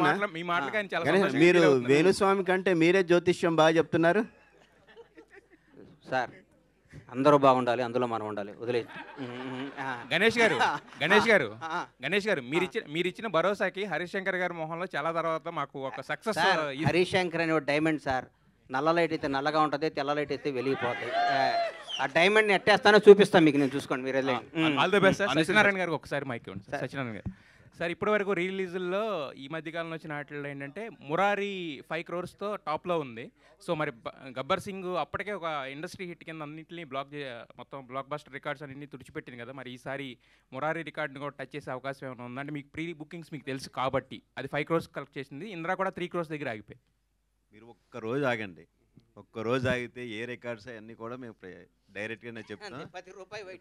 మీరు వేణుస్వామి కంటే మీరే జ్యోతిష్యం బాగా చెప్తున్నారు సార్. అందరూ బాగుండాలి, అందులో మనం ఉండాలి. వదిలే గణేష్ గారు మీరు ఇచ్చిన భరోసాకి హరీష్ శంకర్ గారి మొహంలో చాలా తర్వాత మాకు ఒక సక్సెస్. హరీష్ శంకర్ అనే డైమండ్ సార్. నల్ల లైట్ అయితే నల్లగా ఉంటుంది, తెల్ల లైట్ అయితే వెలిగిపోతుంది. ఆ డైమండ్ని ఎట్టేస్తానో చూపిస్తాను మీకు, నేను చూసుకోండి మీరు. All the best sir. Satyanarayana గారికి ఒకసారి మైక్ ఇవ్వండి. సత్యనారాయణ గారు సార్, ఇప్పటివరకు రిలీజుల్లో ఈ మధ్యకాలంలో వచ్చిన వాటిల్లో ఏంటంటే మురారి 5 crores టాప్లో ఉంది. సో మరి గబ్బర్ సింగ్ అప్పటికే ఒక ఇండస్ట్రీ హిట్ కింద అన్నింటినీ మొత్తం బ్లాక్ బస్టర్ రికార్డ్స్ అన్నింటినీ తుడిచిపెట్టింది కదా. మరి ఈసారి మురారి రికార్డ్ని కూడా టచ్ చేసే అవకాశం ఏమైనా ఉందంటే? మీకు ప్రీ బుకింగ్స్ మీకు తెలుసు కాబట్టి అది 5 crores కలెక్ట్ చేసింది. ఇంద్రా కూడా 3 crores దగ్గర ఆగిపోయింది. మీరు ఒక్కరోజు ఆగండి. ఒక్కరోజు ఆగితే ఏ రికార్డ్స్ అవన్నీ కూడా మేము డైరెక్ట్గానే చెప్తాం.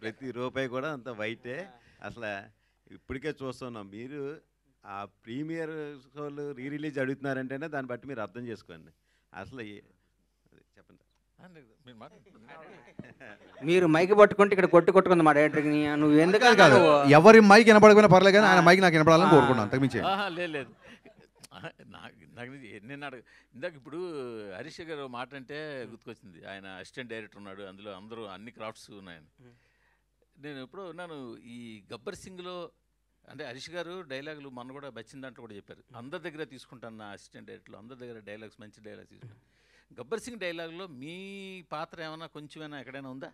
ప్రతి రూపాయి కూడా అంత వైటే. అసలు ఇప్పటికే చూస్తున్నాం. మీరు ఆ ప్రీమియర్ షోలు రిలీజ్ అడుగుతున్నారంటేనే దాన్ని బట్టి మీరు అర్థం చేసుకోండి. అసలు చెప్పండి. మీరు మైక్ పట్టుకుంటే ఇక్కడ కొట్టుకుంది మా డైరెక్టర్కి. నువ్వు ఎందుకు ఎవరి మైక్ వినపడకపోయినా పర్లేదు, కానీ ఆయన మైక్ నాకు వినపడాలని కోరుకుంటాను. అంతకుమించి లేదు. నాకు ఇందాక ఇప్పుడు హరీష్ గారు మాట అంటే గుర్తుకొచ్చింది. ఆయన అసిస్టెంట్ డైరెక్టర్ ఉన్నాడు, అందులో అందరూ అన్ని క్రాఫ్ట్స్ ఉన్నాయని. నేను ఎప్పుడో ఉన్నాను ఈ గబ్బర్ సింగ్లో. అంటే హరీష్ గారు డైలాగులు మొన్న కూడా వచ్చిన దాంట్లో కూడా చెప్పారు, అందరి దగ్గర తీసుకుంటాను నా అసిస్టెంట్ డైరెక్టర్లు, అందరి దగ్గర డైలాగ్స్ మంచి డైలాగ్స్ తీసుకుంటాను. గబ్బర్ సింగ్ డైలాగ్లో మీ పాత్ర ఏమైనా కొంచెమైనా ఎక్కడైనా ఉందా?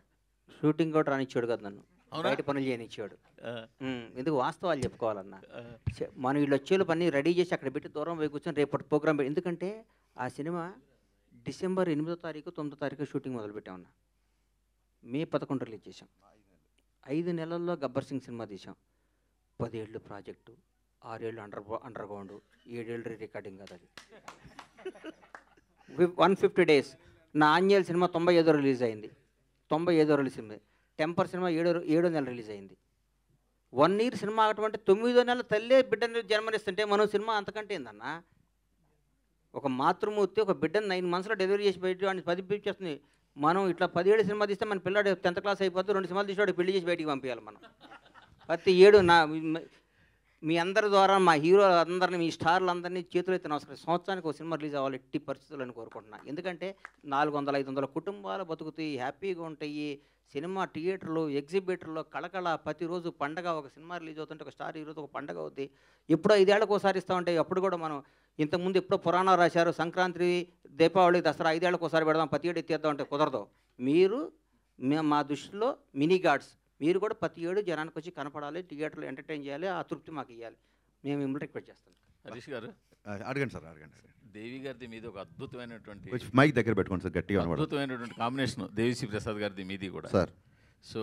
షూటింగ్ కూడా రానిచ్చాడు కదా నన్ను, బయట పనులు చేయనిచ్చాడు. ఎందుకు వాస్తవాలు చెప్పుకోవాలన్నా. మనం వీళ్ళు వచ్చేలు పని రెడీ చేసి అక్కడ పెట్టి దూరం పోయి కూర్చొని రేపటి ప్రోగ్రామ్ పెట్టి. ఎందుకంటే ఆ సినిమా డిసెంబర్ 8వ తారీఖు 9వ తారీఖు షూటింగ్ మొదలుపెట్టామన్నా. మే 11 రిలీజ్ చేసాం. 5 నెలల్లో గబ్బర్ సింగ్ సినిమా తీసాం. 10 ఏళ్ళు ప్రాజెక్టు, 6 ఏళ్ళు అండర్ గ్రౌండ్, 7 ఏళ్ళు రికార్డింగ్ కదా. అది 150 days. నా ఆంజనేయులు సినిమా 95 రిలీజ్ అయింది. 95 రిలీజ్ అయింది. టెంపర్ సినిమా 7వ నెల రిలీజ్ అయింది. 1 year సినిమా అటువంటి 9వ నెల తల్లే బిడ్డని జన్మనిస్తుంటే మనం సినిమా అంతకంటే ఏందన్నా. ఒక మాతృమూర్తి ఒక బిడ్డను 9 monthsలో డెలివరీ చేసి బయట వాడిని 10 చేస్తుంది. మనం ఇట్లా 17 సినిమా తీస్తే మన పిల్లాడు 10th class అయిపోతే 2 సినిమాలు తీసి వాడు పెళ్లి చేసి బయటికి పంపించాలి మనం. ప్రతి 7 మీ అందరి ద్వారా మా హీరో అందరినీ, మీ స్టార్లు అందరినీ చేతులు అయితే నమస్కారం. సంవత్సరానికి ఒక సినిమా రిలీజ్ అవ్వాలి ఎట్టి పరిస్థితులను కోరుకుంటున్నాను. ఎందుకంటే 400-500 కుటుంబాలు బతుకుతాయి, హ్యాపీగా ఉంటాయి. సినిమా థియేటర్లు, ఎగ్జిబిటర్లు కళకళ, ప్రతిరోజు పండగ. ఒక సినిమా రిలీజ్ అవుతుంటే ఒక స్టార్ హీరోతో ఒక పండగ అవుతుంది. ఎప్పుడో 5 ఏళ్ళకు ఒకసారి ఇస్తూ ఉంటాయి. అప్పుడు కూడా మనం ఇంతకుముందు ఎప్పుడో పురాణాలు రాశారు, సంక్రాంతి, దీపావళి, దసరా 5 ఏళ్ళకు ఒకసారి పెడదాం, ప్రతి ఏడు ఎత్తేద్దాం అంటే కుదరదు. మీరు మా దృష్టిలో మినీ గాడ్స్. మీరు కూడా ప్రతి ఏడు జనానికి వచ్చి కనపడాలి, థియేటర్లో ఎంటర్టైన్ చేయాలి, ఆ తృప్తి మాకు ఇవ్వాలి. మేము మిమ్మల్ని రిక్వెస్ట్ చేస్తాం. హరీష్ గారు అడగండి సార్, అడగండి. దేవి గారిది మీద ఒక అద్భుతమైనటువంటి, మైక్ దగ్గర పెట్టుకోండి సార్, గట్టిగా అద్భుతమైనటువంటి కాంబినేషన్ దేవిశ్రీ ప్రసాద్ గారిది మీది కూడా సార్. సో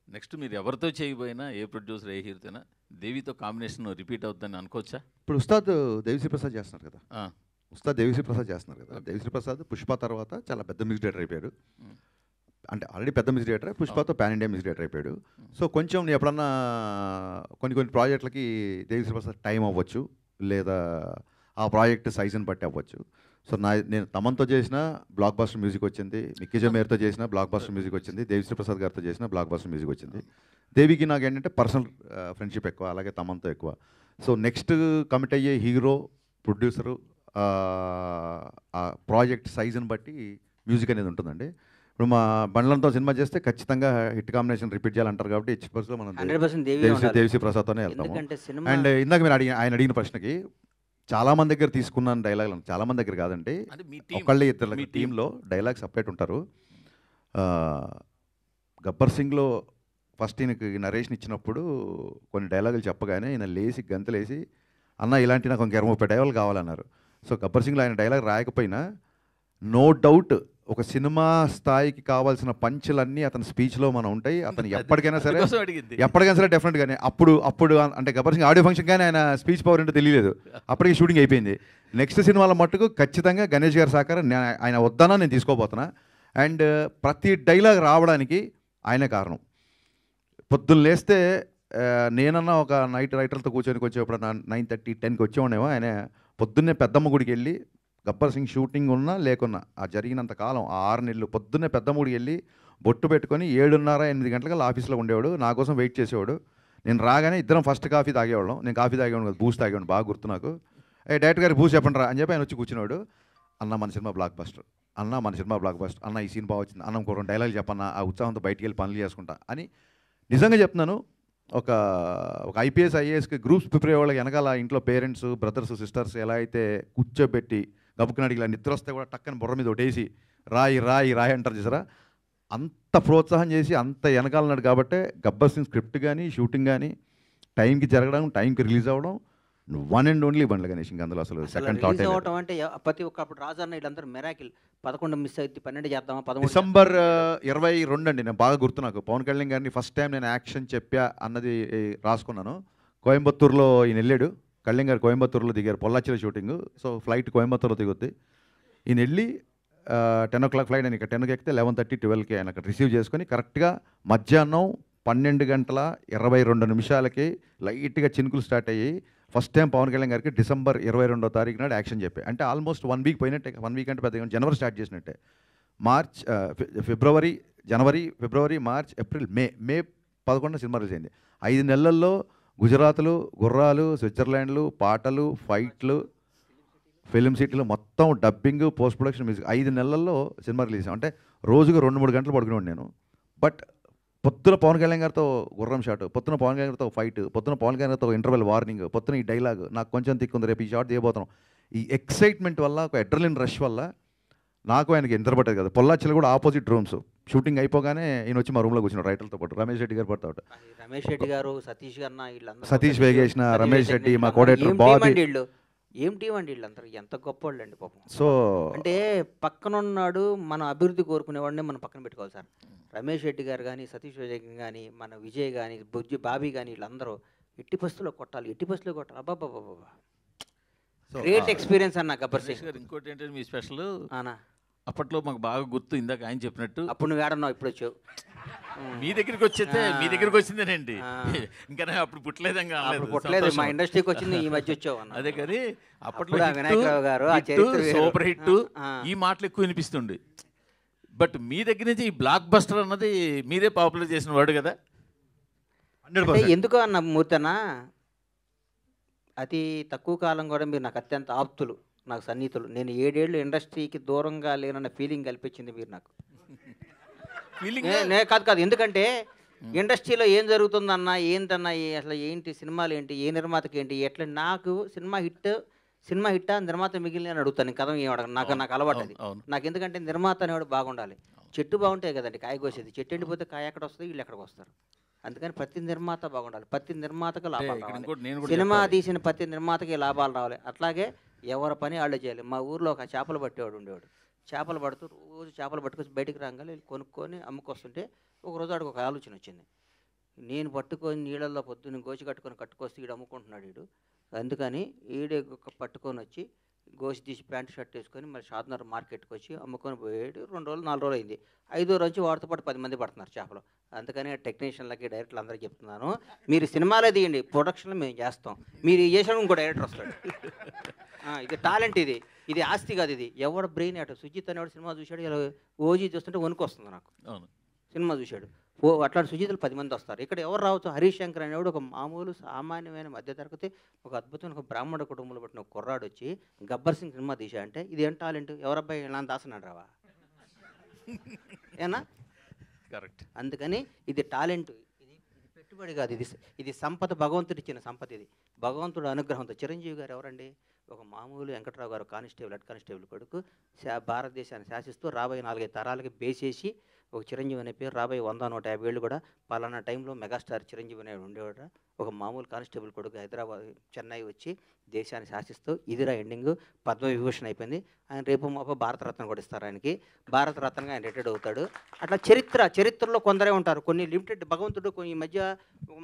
నెక్స్ట్ మీరు ఎవరితో చేయబోయినా, ఏ ప్రొడ్యూసర్, ఏ హీరోతోనా దేవితో కాంబినేషన్ రిపీట్ అవుతుందని అనుకోవచ్చా? ఇప్పుడు ఉస్తాద్ దేవిశ్రీ ప్రసాద్ చేస్తున్నారు కదా. ఉస్తాద్ దేవిశ్రీ ప్రసాద్ చేస్తున్నారు కదా. దేవిశ్రీ ప్రసాద్ పుష్ప తర్వాత చాలా పెద్ద మ్యూజిక్ డైరెక్టర్ అయిపోయాడు. అంటే ఆల్రెడీ పెద్ద మ్యూజిక్ డైరెక్టర్, పుష్పతో పాన్ ఇండియా మ్యూజిక్ డైరెక్టర్ అయిపోయాడు. సో కొంచెం ఎప్పుడన్నా కొన్ని ప్రాజెక్టులకి దేవిశ్రీ ప్రసాద్ టైం అవ్వచ్చు, లేదా ఆ ప్రాజెక్ట్ సైజుని బట్టి అవ్వచ్చు. సో నేను తమన్తో చేసిన బ్లాక్ బస్టర్ మ్యూజిక్ వచ్చింది, మిక్కీ జమేర్తో చేసిన బ్లాక్ బస్టర్ మ్యూజిక్ వచ్చింది, దేవిశ్రీ ప్రసాద్ గారితో చేసిన బ్లాక్ బస్టర్ మ్యూజిక్ వచ్చింది. దేవికి నాకు ఏంటంటే పర్సనల్ ఫ్రెండ్షిప్ ఎక్కువ, అలాగే తమన్తో ఎక్కువ. సో నెక్స్ట్ కమిట్ అయ్యే హీరో, ప్రొడ్యూసరు, ఆ ప్రాజెక్ట్ సైజుని బట్టి మ్యూజిక్ అనేది ఉంటుందండి. ఇప్పుడు మా బండ్లంతో సినిమా చేస్తే ఖచ్చితంగా హిట్ కాంబినేషన్ రిపీట్ చేయాలంటారు కాబట్టి హెచ్పర్స్లో మనం దేవిశ్రీ ప్రసాద్తోనే వెళ్తాము. అండ్ ఇందాక మీరు ఆయన అడిగిన ప్రశ్నకి చాలామంది దగ్గర తీసుకున్నాను డైలాగులు, చాలామంది దగ్గర కాదండి, అంటే మీ టీం, ఒకళ్ళే ఇద్దరు మీ టీంలో డైలాగ్ సపరేట్ ఉంటారు. గబ్బర్ సింగ్లో ఫస్ట్ ఈయనకి నరేషన్ ఇచ్చినప్పుడు కొన్ని డైలాగులు చెప్పగానే ఈయన లేచి గంతలేసి అన్న ఇలాంటి నాకు ఇంక 20-30 డైలాగులు కావాలన్నారు. సో గబ్బర్ సింగ్లో ఆయన డైలాగ్ రాయకపోయినా నో డౌట్ ఒక సినిమా స్థాయికి కావాల్సిన పంచులన్నీ అతని స్పీచ్లో మనం ఉంటాయి. అతను ఎప్పటికైనా సరే డెఫినెట్గానే అప్పుడు అంటే గబ్బర్ సింగ్ ఆడియో ఫంక్షన్ కానీ ఆయన స్పీచ్ పవర్ ఏంటో తెలియలేదు, అప్పటికి షూటింగ్ అయిపోయింది. నెక్స్ట్ సినిమాల మట్టుకు ఖచ్చితంగా గణేష్ గారి సహకారం ఆయన వద్దనా నేను తీసుకోబోతున్నా. అండ్ ప్రతి డైలాగ్ రావడానికి ఆయనే కారణం. పొద్దున్న లేస్తే నేనన్నా ఒక నైట్ రైటర్లతో కూర్చొని కొంచెం ఎప్పుడు 9:30, 10కి వచ్చేవాడేమో. ఆయన పొద్దున్నే పెద్దమ్మ గుడికి వెళ్ళి గబ్బర్ సింగ్ షూటింగ్ ఉన్నా లేకున్నా ఆ జరిగినంత కాలం ఆ 6 నెలలు పొద్దున్నే పెద్దమ్మ గుడికి వెళ్ళి బొట్టు పెట్టుకొని 7:30-8 గంటలకు ఆఫీస్లో ఉండేవాడు, నా కోసం వెయిట్ చేసేవాడు. నేను రాగానే ఇద్దరం ఫస్ట్ కాఫీ తాగేవాళ్ళం. నేను కాఫీ తాగేవాడు కదా, బూస్ట్ తాగేవాడు, బాగా గుర్తు నాకు. డైరెక్టర్ గారు బూస్ట్ చెప్పండి రా అని చెప్పి ఆయన వచ్చి కూర్చున్నాడు. అన్న మన సినిమా బ్లాక్ బస్టర్, అన్న ఈ సినిమా వచ్చింది, అన్న ఇంకో 2 డైలాగులు చెప్పన్న, ఆ ఉత్సాహంతో బయటికి వెళ్ళి పనులు చేసుకుంటా అని. నిజంగా చెప్తున్నాను, ఒక ఐపీఎస్ ఐఏఎస్కి గ్రూప్స్ ప్రిపేర్ అయ్యే వాళ్ళకి వెనకాల ఇంట్లో పేరెంట్స్, బ్రదర్స్, సిస్టర్స్ ఎలా అయితే కూర్చోబెట్టి గబుకునాడికి ఇలా నిద్ర వస్తే కూడా టక్కని బుర్ర మీద ఒకటేసి రాయి అంటారు చూసారా, అంత ప్రోత్సాహం చేసి అంత వెనకాలన్నాడు. కాబట్టి గబ్బర్ సింగ్ స్క్రిప్ట్ కానీ షూటింగ్ కానీ టైంకి జరగడం, టైంకి రిలీజ్ అవ్వడం, one and only Bandla Ganesh. ఇంకా అందులో అసలు సెకండ్ థాట్ అవటం అంటే ప్రతి ఒక్కప్పుడు రాజన్న వీళ్ళందరూ మెరాకిల్. 11 మిస్ అయితే 12 చేద్దామా, 13 డిసెంబర్ 22 అండి, నేను బాగా గుర్తు నాకు. పవన్ కళ్యాణ్ గారిని ఫస్ట్ టైం నేను యాక్షన్ చెప్పా అన్నది రాసుకున్నాను. కోయంబత్తూరులో ఈయన వెళ్ళాడు, కళ్యాణ్ గారు కోయంబత్తూరులో దిగారు, పొల్లాచిలో షూటింగ్. సో ఫ్లైట్ కోయంబత్తూరులో దిగుద్ది. ఈయన వెళ్ళి 10 o'clock ఫ్లైట్, నేను ఇక్కడ 10కి ఎక్కితే 11:30, 12కి ఆయన అక్కడ రిసీవ్ చేసుకొని కరెక్ట్గా మధ్యాహ్నం 12:22 లైట్గా చినుకులు స్టార్ట్ అయ్యి ఫస్ట్ టైం పవన్ కళ్యాణ్ గారికి డిసెంబర్ 22వ తారీఖు నాడు యాక్షన్ చెప్పాయి. అంటే ఆల్మోస్ట్ 1 వీక్ పోయినట్టే. 1 వీక్ అంటే పెద్దగా జనవరి స్టార్ట్ చేసినట్టే. జనవరి, ఫిబ్రవరి, మార్చ్, ఏప్రిల్, మే 11 సినిమా రిలీజ్ అయింది. 5 నెలల్లో గుజరాత్లు, గుర్రాలు, స్విట్జర్లాండ్లు, పాటలు, ఫైట్లు, ఫిలిం సిటీలు, మొత్తం డబ్బింగ్, పోస్ట్ ప్రొడక్షన్, మ్యూజిక్ 5 నెలల్లో సినిమా రిలీజ్. అంటే రోజుకు 2-3 గంటలు పడుకునేవాడు నేను. బట్ పొద్దున పవన్ కళ్యాణ్ గారితో గుర్రం షాట్, పొద్దున పవన్ కళ్యాణ్ గారితో ఫైట్, పొద్దున పవన్ కళ్యాణ్ గారితో ఇంటర్వెల్ వార్నింగ్, పొద్దున ఈ డైలాగ్ నాకు కొంచెం తిక్కుంది, రేపు ఈ షాట్ తీయబోతున్నాం. ఈ ఎక్సైట్మెంట్ వల్ల, ఒక అడ్రలిన్ రష్ వల్ల నాకు ఆయనకి నిద్రపట్టేది కదా. పొల్లాచిలో కూడా ఆపోజిట్ రూమ్స్. షూటింగ్ అయిపోగానే ఈయన వచ్చి మా రూమ్లో కూర్చున్నాడు రైటర్తో పాటు. రమేష్ రెడ్డి గారు పడతాడు, రమేష్ రెడ్డి గారు, సతీష్ గారు, సతీష్ వేగేసిన, రమేష్ రెడ్డి, మా కోడేటర్ బాబీ. ఏం టీం అండి వీళ్ళందరూ, ఎంత గొప్ప వాళ్ళు అండి పాపం. సో అంటే పక్కన ఉన్నాడు, మన అభివృద్ధి కోరుకునేవాడిని మనం పక్కన పెట్టుకోవాలి సార్. రమేష్ రెడ్డి గారు కానీ, సతీష్ విజయ్ కానీ, మన విజయ్ కానీ, బాబీ కానీ, వీళ్ళందరూ ఎట్టి పరిస్థితుల్లో కొట్టాలి. అబ్బాబ్బాబ్బా, గ్రేట్ ఎక్స్పీరియన్స్ అన్న గబ్బర్ సింగ్. ఇంకోటి ఏంటంటే మీ స్పెషల్ అప్పట్లో మాకు బాగా గుర్తు, ఇందాక ఆయన చెప్పినట్టు. అప్పుడు నువ్వు ఏడన్నావు, ఇప్పుడు వచ్చావు. మీ దగ్గరికి వచ్చిందేనండి, ఇంకా అప్పుడు పుట్టలేదంగా. మా ఇండస్ట్రీకి వచ్చింది ఈ మధ్య వచ్చావు. అదే కానీ అప్పట్లో వినాయకరావు గారు సూపర్ హిట్ ఈ మాటలు ఎక్కువ వినిపిస్తుండే. బట్ మీ దగ్గర నుంచి ఈ బ్లాక్ బస్టర్ అన్నది మీరే పాపులర్ చేసిన వాడు కదా. ఎందుకు అన్న మూర్తనా, అతి తక్కువ కాలం కూడా మీరు నాకు అత్యంత ఆప్తులు, నాకు సన్నిహితులు. నేను 7 ఏళ్ళు ఇండస్ట్రీకి దూరంగా లేనన్న ఫీలింగ్ కల్పించింది మీరు నాకు. కాదు, ఎందుకంటే ఇండస్ట్రీలో ఏం జరుగుతుందన్నా, ఏంటన్నా, అసలు ఏంటి సినిమాలు, ఏంటి ఏ నిర్మాతకి ఏంటి ఎట్లా, నాకు సినిమా హిట్టా నిర్మాత మిగిలిన అని అడుగుతాను. కథ ఏమడగను, నాకు అలవాటు అది. నాకు ఎందుకంటే నిర్మాత అనేవాడు బాగుండాలి. చెట్టు బాగుంటాయి కదండి కాయ కోసేది, చెట్టు ఎండిపోతే కాయ ఎక్కడ వస్తుంది, వీళ్ళు ఎక్కడికి వస్తారు. అందుకని ప్రతి నిర్మాత బాగుండాలి, ప్రతి నిర్మాతకు లాభాలు రావాలి. సినిమా తీసిన ప్రతి నిర్మాతకి లాభాలు రావాలి. అట్లాగే ఎవరి పని వాళ్ళు చేయాలి. మా ఊర్లో ఒక చేపలు పట్టేవాడు ఉండేవాడు. చేపలు పడుతూ రోజు చేపలు పట్టుకొచ్చి బయటికి రాగానే కొనుక్కొని అమ్ముకొస్తుంటే ఒకరోజు ఆడికి ఒక ఆలోచన వచ్చింది. నేను పట్టుకొని నీళ్ళల్లో పొద్దున్న గోచి కట్టుకొస్తే వీడు అమ్ముకుంటున్నాడు వీడు, అందుకని ఈడే పట్టుకొని వచ్చి గోసి తీసి ప్యాంటు షర్ట్ వేసుకొని మరి షాద్నగర్ మార్కెట్కి వచ్చి అమ్ముకొని పోయాడు. 2 రోజులు 4 రోజులు అయింది. 5వ రోజు వాడితో పాటు 10 మంది పడుతున్నారు చేపలు. అందుకని టెక్నీషియన్లకి, డైరెక్టర్లు అందరికీ చెప్తున్నాను, మీరు సినిమాలే తీయండి, ప్రొడక్షన్లో మేము చేస్తాం, మీరు చేసిన ఇంకో డైరెక్టర్ వస్తాడు. ఇది టాలెంట్, ఇది ఆస్తి కాదు, ఇది ఎవడ బ్రెయిన్ అటు. సుజిత్ అనేవాడు సినిమా చూశాడు, ఇలా ఓజీ చూస్తుంటే వణుకు వస్తుంది నాకు. సినిమా చూశాడు, అట్లాంటి సుజితులు 10 మంది వస్తారు. ఇక్కడ ఎవరు రావచ్చు, హరీష్ శంకర్ అనేవాడు ఒక మామూలు సామాన్యమైన మధ్యతరగతి ఒక అద్భుతమైన ఒక బ్రాహ్మణ కుటుంబంలో పుట్టిన ఒక కుర్రాడు వచ్చి గబ్బర్ సింగ్ సినిమా తీసా అంటే ఇది ఏం టాలెంట్, ఎవరబ్బాయి ఇలా దాసనాడు రావా ఏనా? కరెక్ట్. అందుకని ఇది టాలెంట్, ఇది పెట్టుబడి కాదు, ఇది సంపద, భగవంతుడు ఇచ్చిన సంపద. ఇది భగవంతుడు అనుగ్రహంతో. చిరంజీవి గారు ఎవరండి, ఒక మామూలు వెంకట్రావు గారు కానిస్టేబుల్ హెడ్ కానిస్టేబుల్ కొడుకు భారతదేశాన్ని శాసిస్తూ రాబోయే 4-5 తరాలకి బేసేసి ఒక చిరంజీవి అనే పేరు రాబోయే 100-150 ఏళ్ళు కూడా పలానా టైంలో మెగాస్టార్ చిరంజీవి అనే ఉండేవాడు. ఒక మామూలు కానిస్టేబుల్ కొడుకు హైదరాబాద్ చెన్నై వచ్చి దేశాన్ని శాసిస్తూ ఇదిరా ఎండింగ్ పద్మవిభూషణ్ అయిపోయింది. ఆయన రేపు మాపో భారతరత్న కూడా ఇస్తారు ఆయనకి. భారతరత్నగా ఆయన రిటైర్డ్ అవుతాడు. అట్లా చరిత్రలో కొందరే ఉంటారు. కొన్ని లిమిటెడ్ భగవంతుడు ఈ మధ్య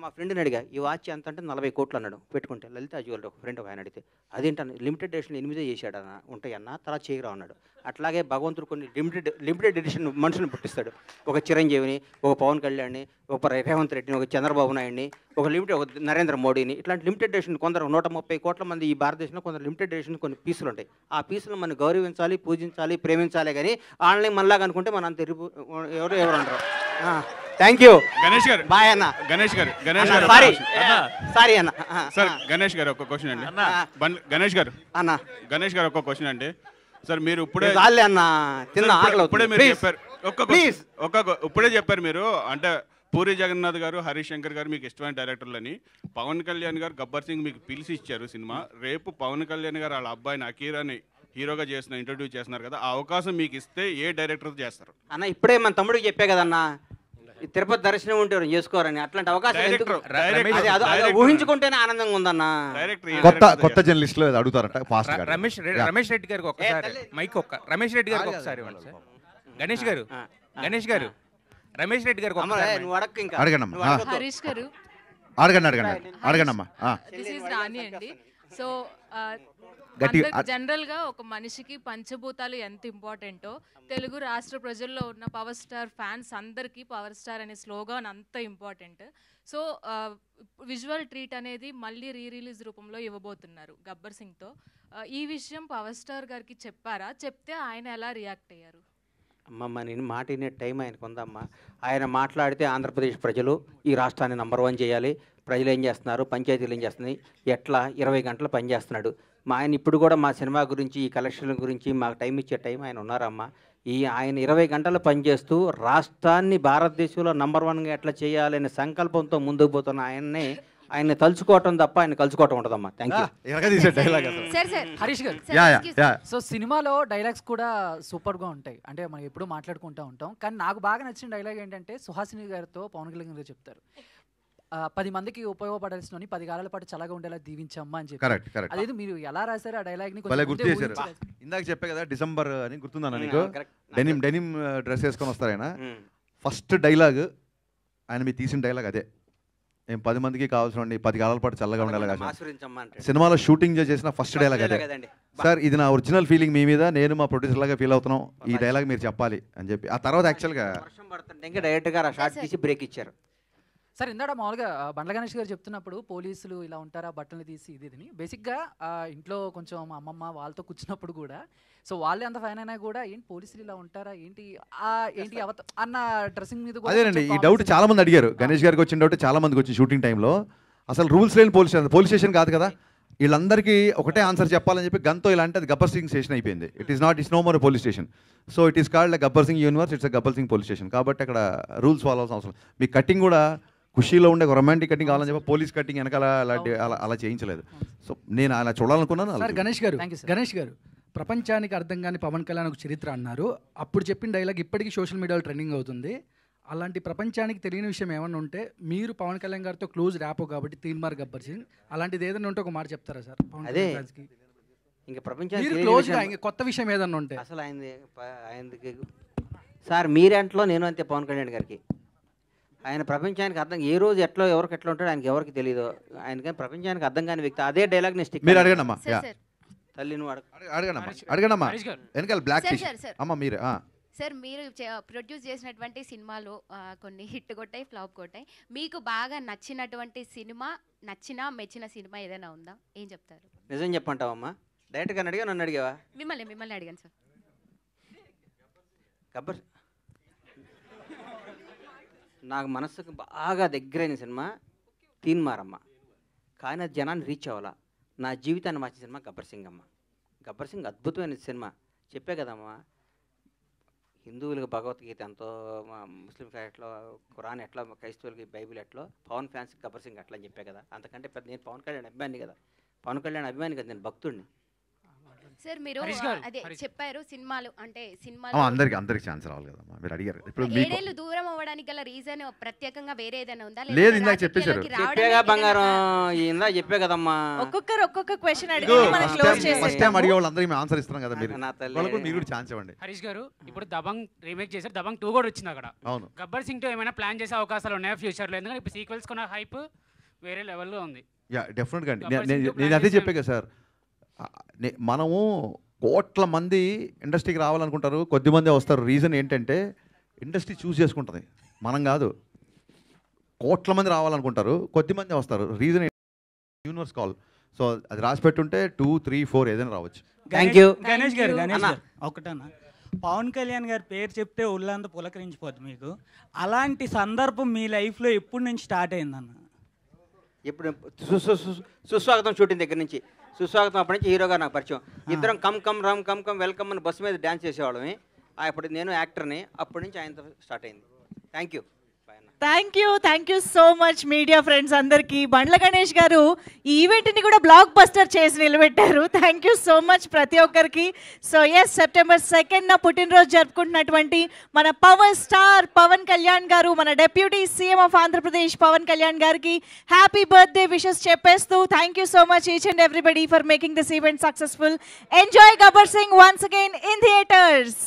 మా ఫ్రెండ్ని అడిగా ఈ వాచ్ ఎంత అంటే 40 కోట్లు అన్నాడు పెట్టుకుంటే. లలిత జ్యువెలరీ ఒక ఫ్రెండ్ ఆయన అడిగితే అదేంటన్న లిమిటెడ్ ఎడిషన్ 8 చేశాడన్న ఉంటాయన్న తర్వాత చేయరా అన్నాడు. అట్లాగే భగవంతుడు కొన్ని లిమిటెడ్ ఎడిషన్ మనుషులను పుట్టిస్తాడు. ఒక చిరంజీవిని, ఒక పవన్ కళ్యాణ్ని, ఒక రేవంత్ రెడ్డిని, ఒక చంద్రబాబు నాయుడిని, ఒక నరేంద్ర మోడీని, ఇట్లాంటి లిమిటెడ్ ఎడిషన్ కొందరు 130 కోట్ల మంది ఈ భారతదేశంలో కొందరు లిమిటెడ్ ఎడిషన్ కొన్ని పీసులు ఉంటాయి. ఆ పీసులు మనం గౌరవించాలి, పూజించాలి, ప్రేమించాలి. కానీ ఆన్లైన్ మనలాగా అనుకుంటే మన అంత ఎవరు అంటారు. థ్యాంక్ యూ గణేష్ గారు. బాయ్ అన్న. గణేష్ గారు సారీ అన్న. సార్ గణేష్ గారు ఒక క్వశ్చన్ అండి. గణేష్ గారు ఒక క్వశ్చన్ అండి. సార్ మీరు ఇప్పుడే చెప్పారు మీరు అంటే పూరి జగన్నాథ్ గారు, హరీష్ శంకర్ గారు మీకు ఇష్టమైన డైరెక్టర్లని. పవన్ కళ్యాణ్ గారు గబ్బర్ సింగ్ మీకు పిలిచి ఇచ్చారు సినిమా. రేపు పవన్ కళ్యాణ్ గారు వాళ్ళ అబ్బాయిని అకీరాని హీరోగా ఇంట్రొడ్యూస్ చేస్తున్నారు కదా, ఆ అవకాశం మీకు ఇస్తే ఏ డైరెక్టర్ చేస్తారు అన్న? ఇప్పుడే మన తమ్ముడికి చెప్పే కదన్నా తిరుపతి దర్శనం ఉంటే ఉంటారని. అట్లాంటి అవకాశం ఊహించుకుంటేనే ఆనందంగా ఉందన్నా. కొత్త జర్నలిస్ట్ లో అడుగుతారట ఫాస్ట్ గా. రమేష్ రెడ్డి గారికి ఒకసారి మైక్ రమేష్ రెడ్డి గారికి ఒకసారి గణేష్ గారు రమేష్ రెడ్డి గారికి అడగండమ్మా. సో జనరల్ గా ఒక మనిషికి పంచభూతాలు ఎంత ఇంపార్టెంటో తెలుగు రాష్ట్ర ప్రజల్లో ఉన్న పవర్ స్టార్ ఫ్యాన్స్ అందరికీ పవర్ స్టార్ అనే స్లోగాన్ అంత ఇంపార్టెంట్. సో విజువల్ ట్రీట్ అనేది మళ్ళీ రిలీజ్ రూపంలో ఇవ్వబోతున్నారు గబ్బర్ సింగ్తో. ఈ విషయం పవర్ స్టార్ గారికి చెప్పారా? చెప్తే ఆయన ఎలా రియాక్ట్ అయ్యారు? అమ్మమ్మ నేను మాట వినే టైం ఆయనకు ఉందమ్మా. ఆయన మాట్లాడితే ఆంధ్రప్రదేశ్ ప్రజలు ఈ రాష్ట్రాన్ని నంబర్ 1 చేయాలి. ప్రజలు ఏం చేస్తున్నారు, పంచాయతీలు ఏం చేస్తున్నాయి, ఎట్లా 20 గంటలు పనిచేస్తున్నాడు. ఆయన ఇప్పుడు కూడా మా సినిమా గురించి, ఈ కలెక్షన్ల గురించి మాకు టైం ఇచ్చే టైం ఆయన ఉన్నారమ్మా. ఆయన 20 గంటలు పనిచేస్తూ రాష్ట్రాన్ని భారతదేశంలో నంబర్ 1గా ఎట్లా చేయాలనే సంకల్పంతో ముందుకు పోతున్న ఆయన తలుచుకోవటం తప్ప ఆయన కలుసుకోవటం ఉండదమ్మా. థ్యాంక్ హరీష్ గారు, సో సినిమాలో డైలాగ్స్ కూడా సూపర్గా ఉంటాయి. అంటే మనం ఎప్పుడూ మాట్లాడుకుంటూ ఉంటాం. కానీ నాకు బాగా నచ్చిన డైలాగ్ ఏంటంటే సుహాసిని గారితో పవన్ కళ్యాణ్ గారు చెప్తారు, 10 మందికి ఉపయోగపడాల్సిన 10 కాలాల పాటు చల్లగా ఉండేలా దీవించమ్మా అని చెప్పి. అదేది మీరు ఎలా రాశారు ఆ డైలాగ్ ని? గుర్తు చేశారు. ఇందాక చెప్పే కదా డిసెంబర్ అని గుర్తుందన్న నీకు? డెనిమ్ డ్రెస్ వేసుకొని వస్తారు ఆయన. ఫస్ట్ డైలాగ్ ఆయన మీరు తీసిన డైలాగ్ అదే. 10 మందికి కావాల్సిన 10 కాలాల పాటు చల్లగా ఉండాలి. సినిమాలో షూటింగ్ చేసిన ఫస్ట్ డైలాగ్ అదే. సార్ ఇది నా ఒరిజినల్ ఫీలింగ్ మీ మీద, నేను మా ప్రొడ్యూసర్ లాగా ఫీల్ అవుతున్నాం, ఈ డైలాగ్ మీరు చెప్పాలి అని చెప్పి. ఆ తర్వాత యాక్చువల్గా డైరెక్ట్గా షార్ట్ తీసి బ్రేక్ ఇచ్చారు. సార్ ఇందాక మామూలుగా బండ్ల గణేష్ గారు చెప్తున్నప్పుడు పోలీసులు ఇలా ఉంటారా బట్టలు తీసి ఇది బేసిక్గా ఇంట్లో కొంచెం అమ్మమ్మ వాళ్ళతో కూర్చున్నప్పుడు కూడా సో వాళ్ళే అంత ఫైన్ అయినా కూడా ఏంటి పోలీసులు ఇలా ఉంటారా ఏంటి అన్న డ్రెస్సింగ్ మీద. అదేనండి ఈ డౌట్ చాలా మంది అడిగారు. గణేష్ గారికి వచ్చిన డౌట్ చాలా మందికి వచ్చి షూటింగ్ టైంలో. అసలు రూల్స్ లేని పోలీస్ స్టేషన్ కాదు కదా, వీళ్ళందరికీ ఒకటే ఆన్సర్ చెప్పాలని చెప్పి గన్తో ఇలా అంటే అది గబ్బర్ సింగ్ స్టేషన్ అయిపోయింది. It's no more police station. So it is called Gabbar Singh universe, it's Gabbar Singh police station. కాబట్టి అక్కడ రూల్స్ ఫాలో అవ్వాల్సిన అవసరం. మీ కటింగ్ కూడా ఖుషీలో ఉండే రొమాంటిక్ కటింగ్ కావాలని చెప్పి పోలీస్ కటింగ్ వెనకాల అలా చేయించలేదు. సో నేను అలా చూడాలనుకున్నాను. గణేష్ గారు ప్రపంచానికి అర్థం కాని పవన్ కళ్యాణ్ ఒక చరిత్ర అన్నారు. అప్పుడు చెప్పిన డైలాగ్ ఇప్పటికీ సోషల్ మీడియాలో ట్రెండింగ్ అవుతుంది. అలాంటి ప్రపంచానికి తెలియని విషయం ఏమన్నా ఉంటే మీరు పవన్ కళ్యాణ్ గారితో క్లోజ్ ర్యాపో కాబట్టి తీన్మార్ గబ్బర్ సింగ్ అలాంటిది ఏదైనా ఉంటే ఒక మాట చెప్తారా సార్? అదే ఇంకా ప్రపంచానికి కొత్త విషయం ఏదన్నా ఉంటే అసలు ఆయనకి సార్ మీరంట్లో నేను అంతే పవన్ కళ్యాణ్ గారికి. ఆయన ప్రపంచానికి అర్థం ఏ రోజు ఎట్లా ఎవరికి ఎట్లా ఉంటాడో ఆయనకి ఎవరికి తెలియదు. ఆయనకని ప్రపంచానికి అర్థం కాని వ్యక్తి. అదే డైలాగ్ నెక్స్ట్ మీరు అడగండమ్మా. తల్లి నువ్వు అడగండమ్మా వెనకాల బ్లాక్ అమ్మ మీరు. సార్ మీరు ప్రొడ్యూస్ చేసినటువంటి సినిమాలు కొన్ని హిట్ కొట్టాయి, ఫ్లాప్ కొట్టాయి. మీకు బాగా నచ్చినటువంటి సినిమా, మెచ్చిన సినిమా ఏదైనా ఉందా? ఏం చెప్తారు? నిజం చెప్పంటావమ్మా? డైరెక్ట్గా అడిగా నన్ను అడిగావా? మిమ్మల్ని అడిగాను సార్. గబ్బర్ నాకు మనసుకు బాగా దగ్గరైన సినిమా తీన్మారమ్మ. కానీ అది జనాన్ని రీచ్ అవ్వాలా. నా జీవితాన్ని మార్చిన సినిమా గబ్బర్ సింగ్ అమ్మ. గబ్బర్ సింగ్ అద్భుతమైన సినిమా. చెప్పే కదమ్మా, హిందువులకు భగవద్గీత ఎంతో, ముస్లిం ఎట్లా ఖురాన్ ఎట్లా, క్రైస్తవులకి బైబిల్ ఎట్లా, పవన్ ఫ్యాన్స్కి గబ్బర్ సింగ్ అట్లా అని చెప్పే కదా. అంతకంటే పెద్ద నేను పవన్ కళ్యాణ్ అభిమాని కదా. పవన్ కళ్యాణ్ అభిమాని కదా, నేను భక్తుడిని. సార్ మీరు అదే చెప్పారు సినిమాలు అంటే అందరికి ఛాన్స్ రావాలి కదమ్మా, మీరు అడిగారు. ఇప్పుడు మీకు 7 ఏళ్ళు దూరం అవ్వడానికి గల రీజన్ ప్రత్యేకంగా వేరే ఏదైనా ఉందా? లేదు, ఇందాక చెప్పేశారు. చెప్పేగా బంగారం, ఇందా చెప్పే కదమ్మా. ఒక్కొక్క క్వశ్చన్ అడిగి మనం క్లోజ్ చేసేద్దాం. ఫస్ట్ టైం అడిగే వాళ్ళందరికీ మేము ఆన్సర్ ఇస్తున్నాం కదా, మీరు కూడా ఛాన్స్ ఇవ్వండి. హరీష్ గారు, ఇప్పుడు దబంగ్ రీమేక్ చేశారు, దబంగ్ 2 కూడా వచ్చింది అక్కడ. అవును. గబ్బర్ సింగ్ 2 ఏమైనా ప్లాన్ చేసే అవకాశాలు ఉన్నాయా ఫ్యూచర్లో? ఎందుకంటే ఇప్పుడు సీక్వెల్స్ కొన్న హైప్ వేరే లెవెల్లో ఉంది. యా, డెఫినెట్గా అండి. నేను అదే చెప్పే కదా సార్, మనము కోట్ల మంది ఇండస్ట్రీకి రావాలనుకుంటారు, కొద్దిమంది వస్తారు. రీజన్ ఏంటంటే ఇండస్ట్రీ చూస్ చేసుకుంటుంది, మనం కాదు. కోట్ల మంది రావాలనుకుంటారు, కొద్దిమంది వస్తారు. Reason universe call. సో అది రాసి పెట్టుంటే 2, 3, 4 ఏదైనా రావచ్చు. Thank you. గణేష్ గారు ఒకటన్నా, పవన్ కళ్యాణ్ గారి పేరు చెప్తే ఒళ్ళంతా పులకరించిపోద్ది మీకు. అలాంటి సందర్భం మీ లైఫ్లో ఎప్పటి నుంచి స్టార్ట్ అయిందన్న? ఇప్పుడు సుస్వాగతం షూటింగ్ దగ్గర నుంచి, సుస్వాగతం అప్పటి నుంచి హీరోగా నాకు పరిచయం. ఇద్దరం come come Ram come come welcome అని బస్సు మీద డ్యాన్స్ చేసేవాళ్ళమే. అప్పుడు నేను యాక్టర్ని, అప్పటి నుంచి ఆయనతో స్టార్ట్ అయింది. Thank you. Thank you so much media friends అందరికీ. బండ్ల గణేష్ గారు ఈ ఈవెంట్ని కూడా బ్లాక్ బస్టర్ చేసి నిలబెట్టారు. థ్యాంక్ యూ సో మచ్ ప్రతి ఒక్కరికి. సో ఎస్, సెప్టెంబర్ 2న పుట్టినరోజు జరుపుకుంటున్నటువంటి మన పవర్ స్టార్ పవన్ కళ్యాణ్ గారు, మన deputy CM of Andhra Pradesh Pawan Kalyan గారికి హ్యాపీ బర్త్డే విషెస్ చెప్పేస్తూ thank you so much each and everybody for making this event successful. Enjoy Gabbar Singh once again in theatres.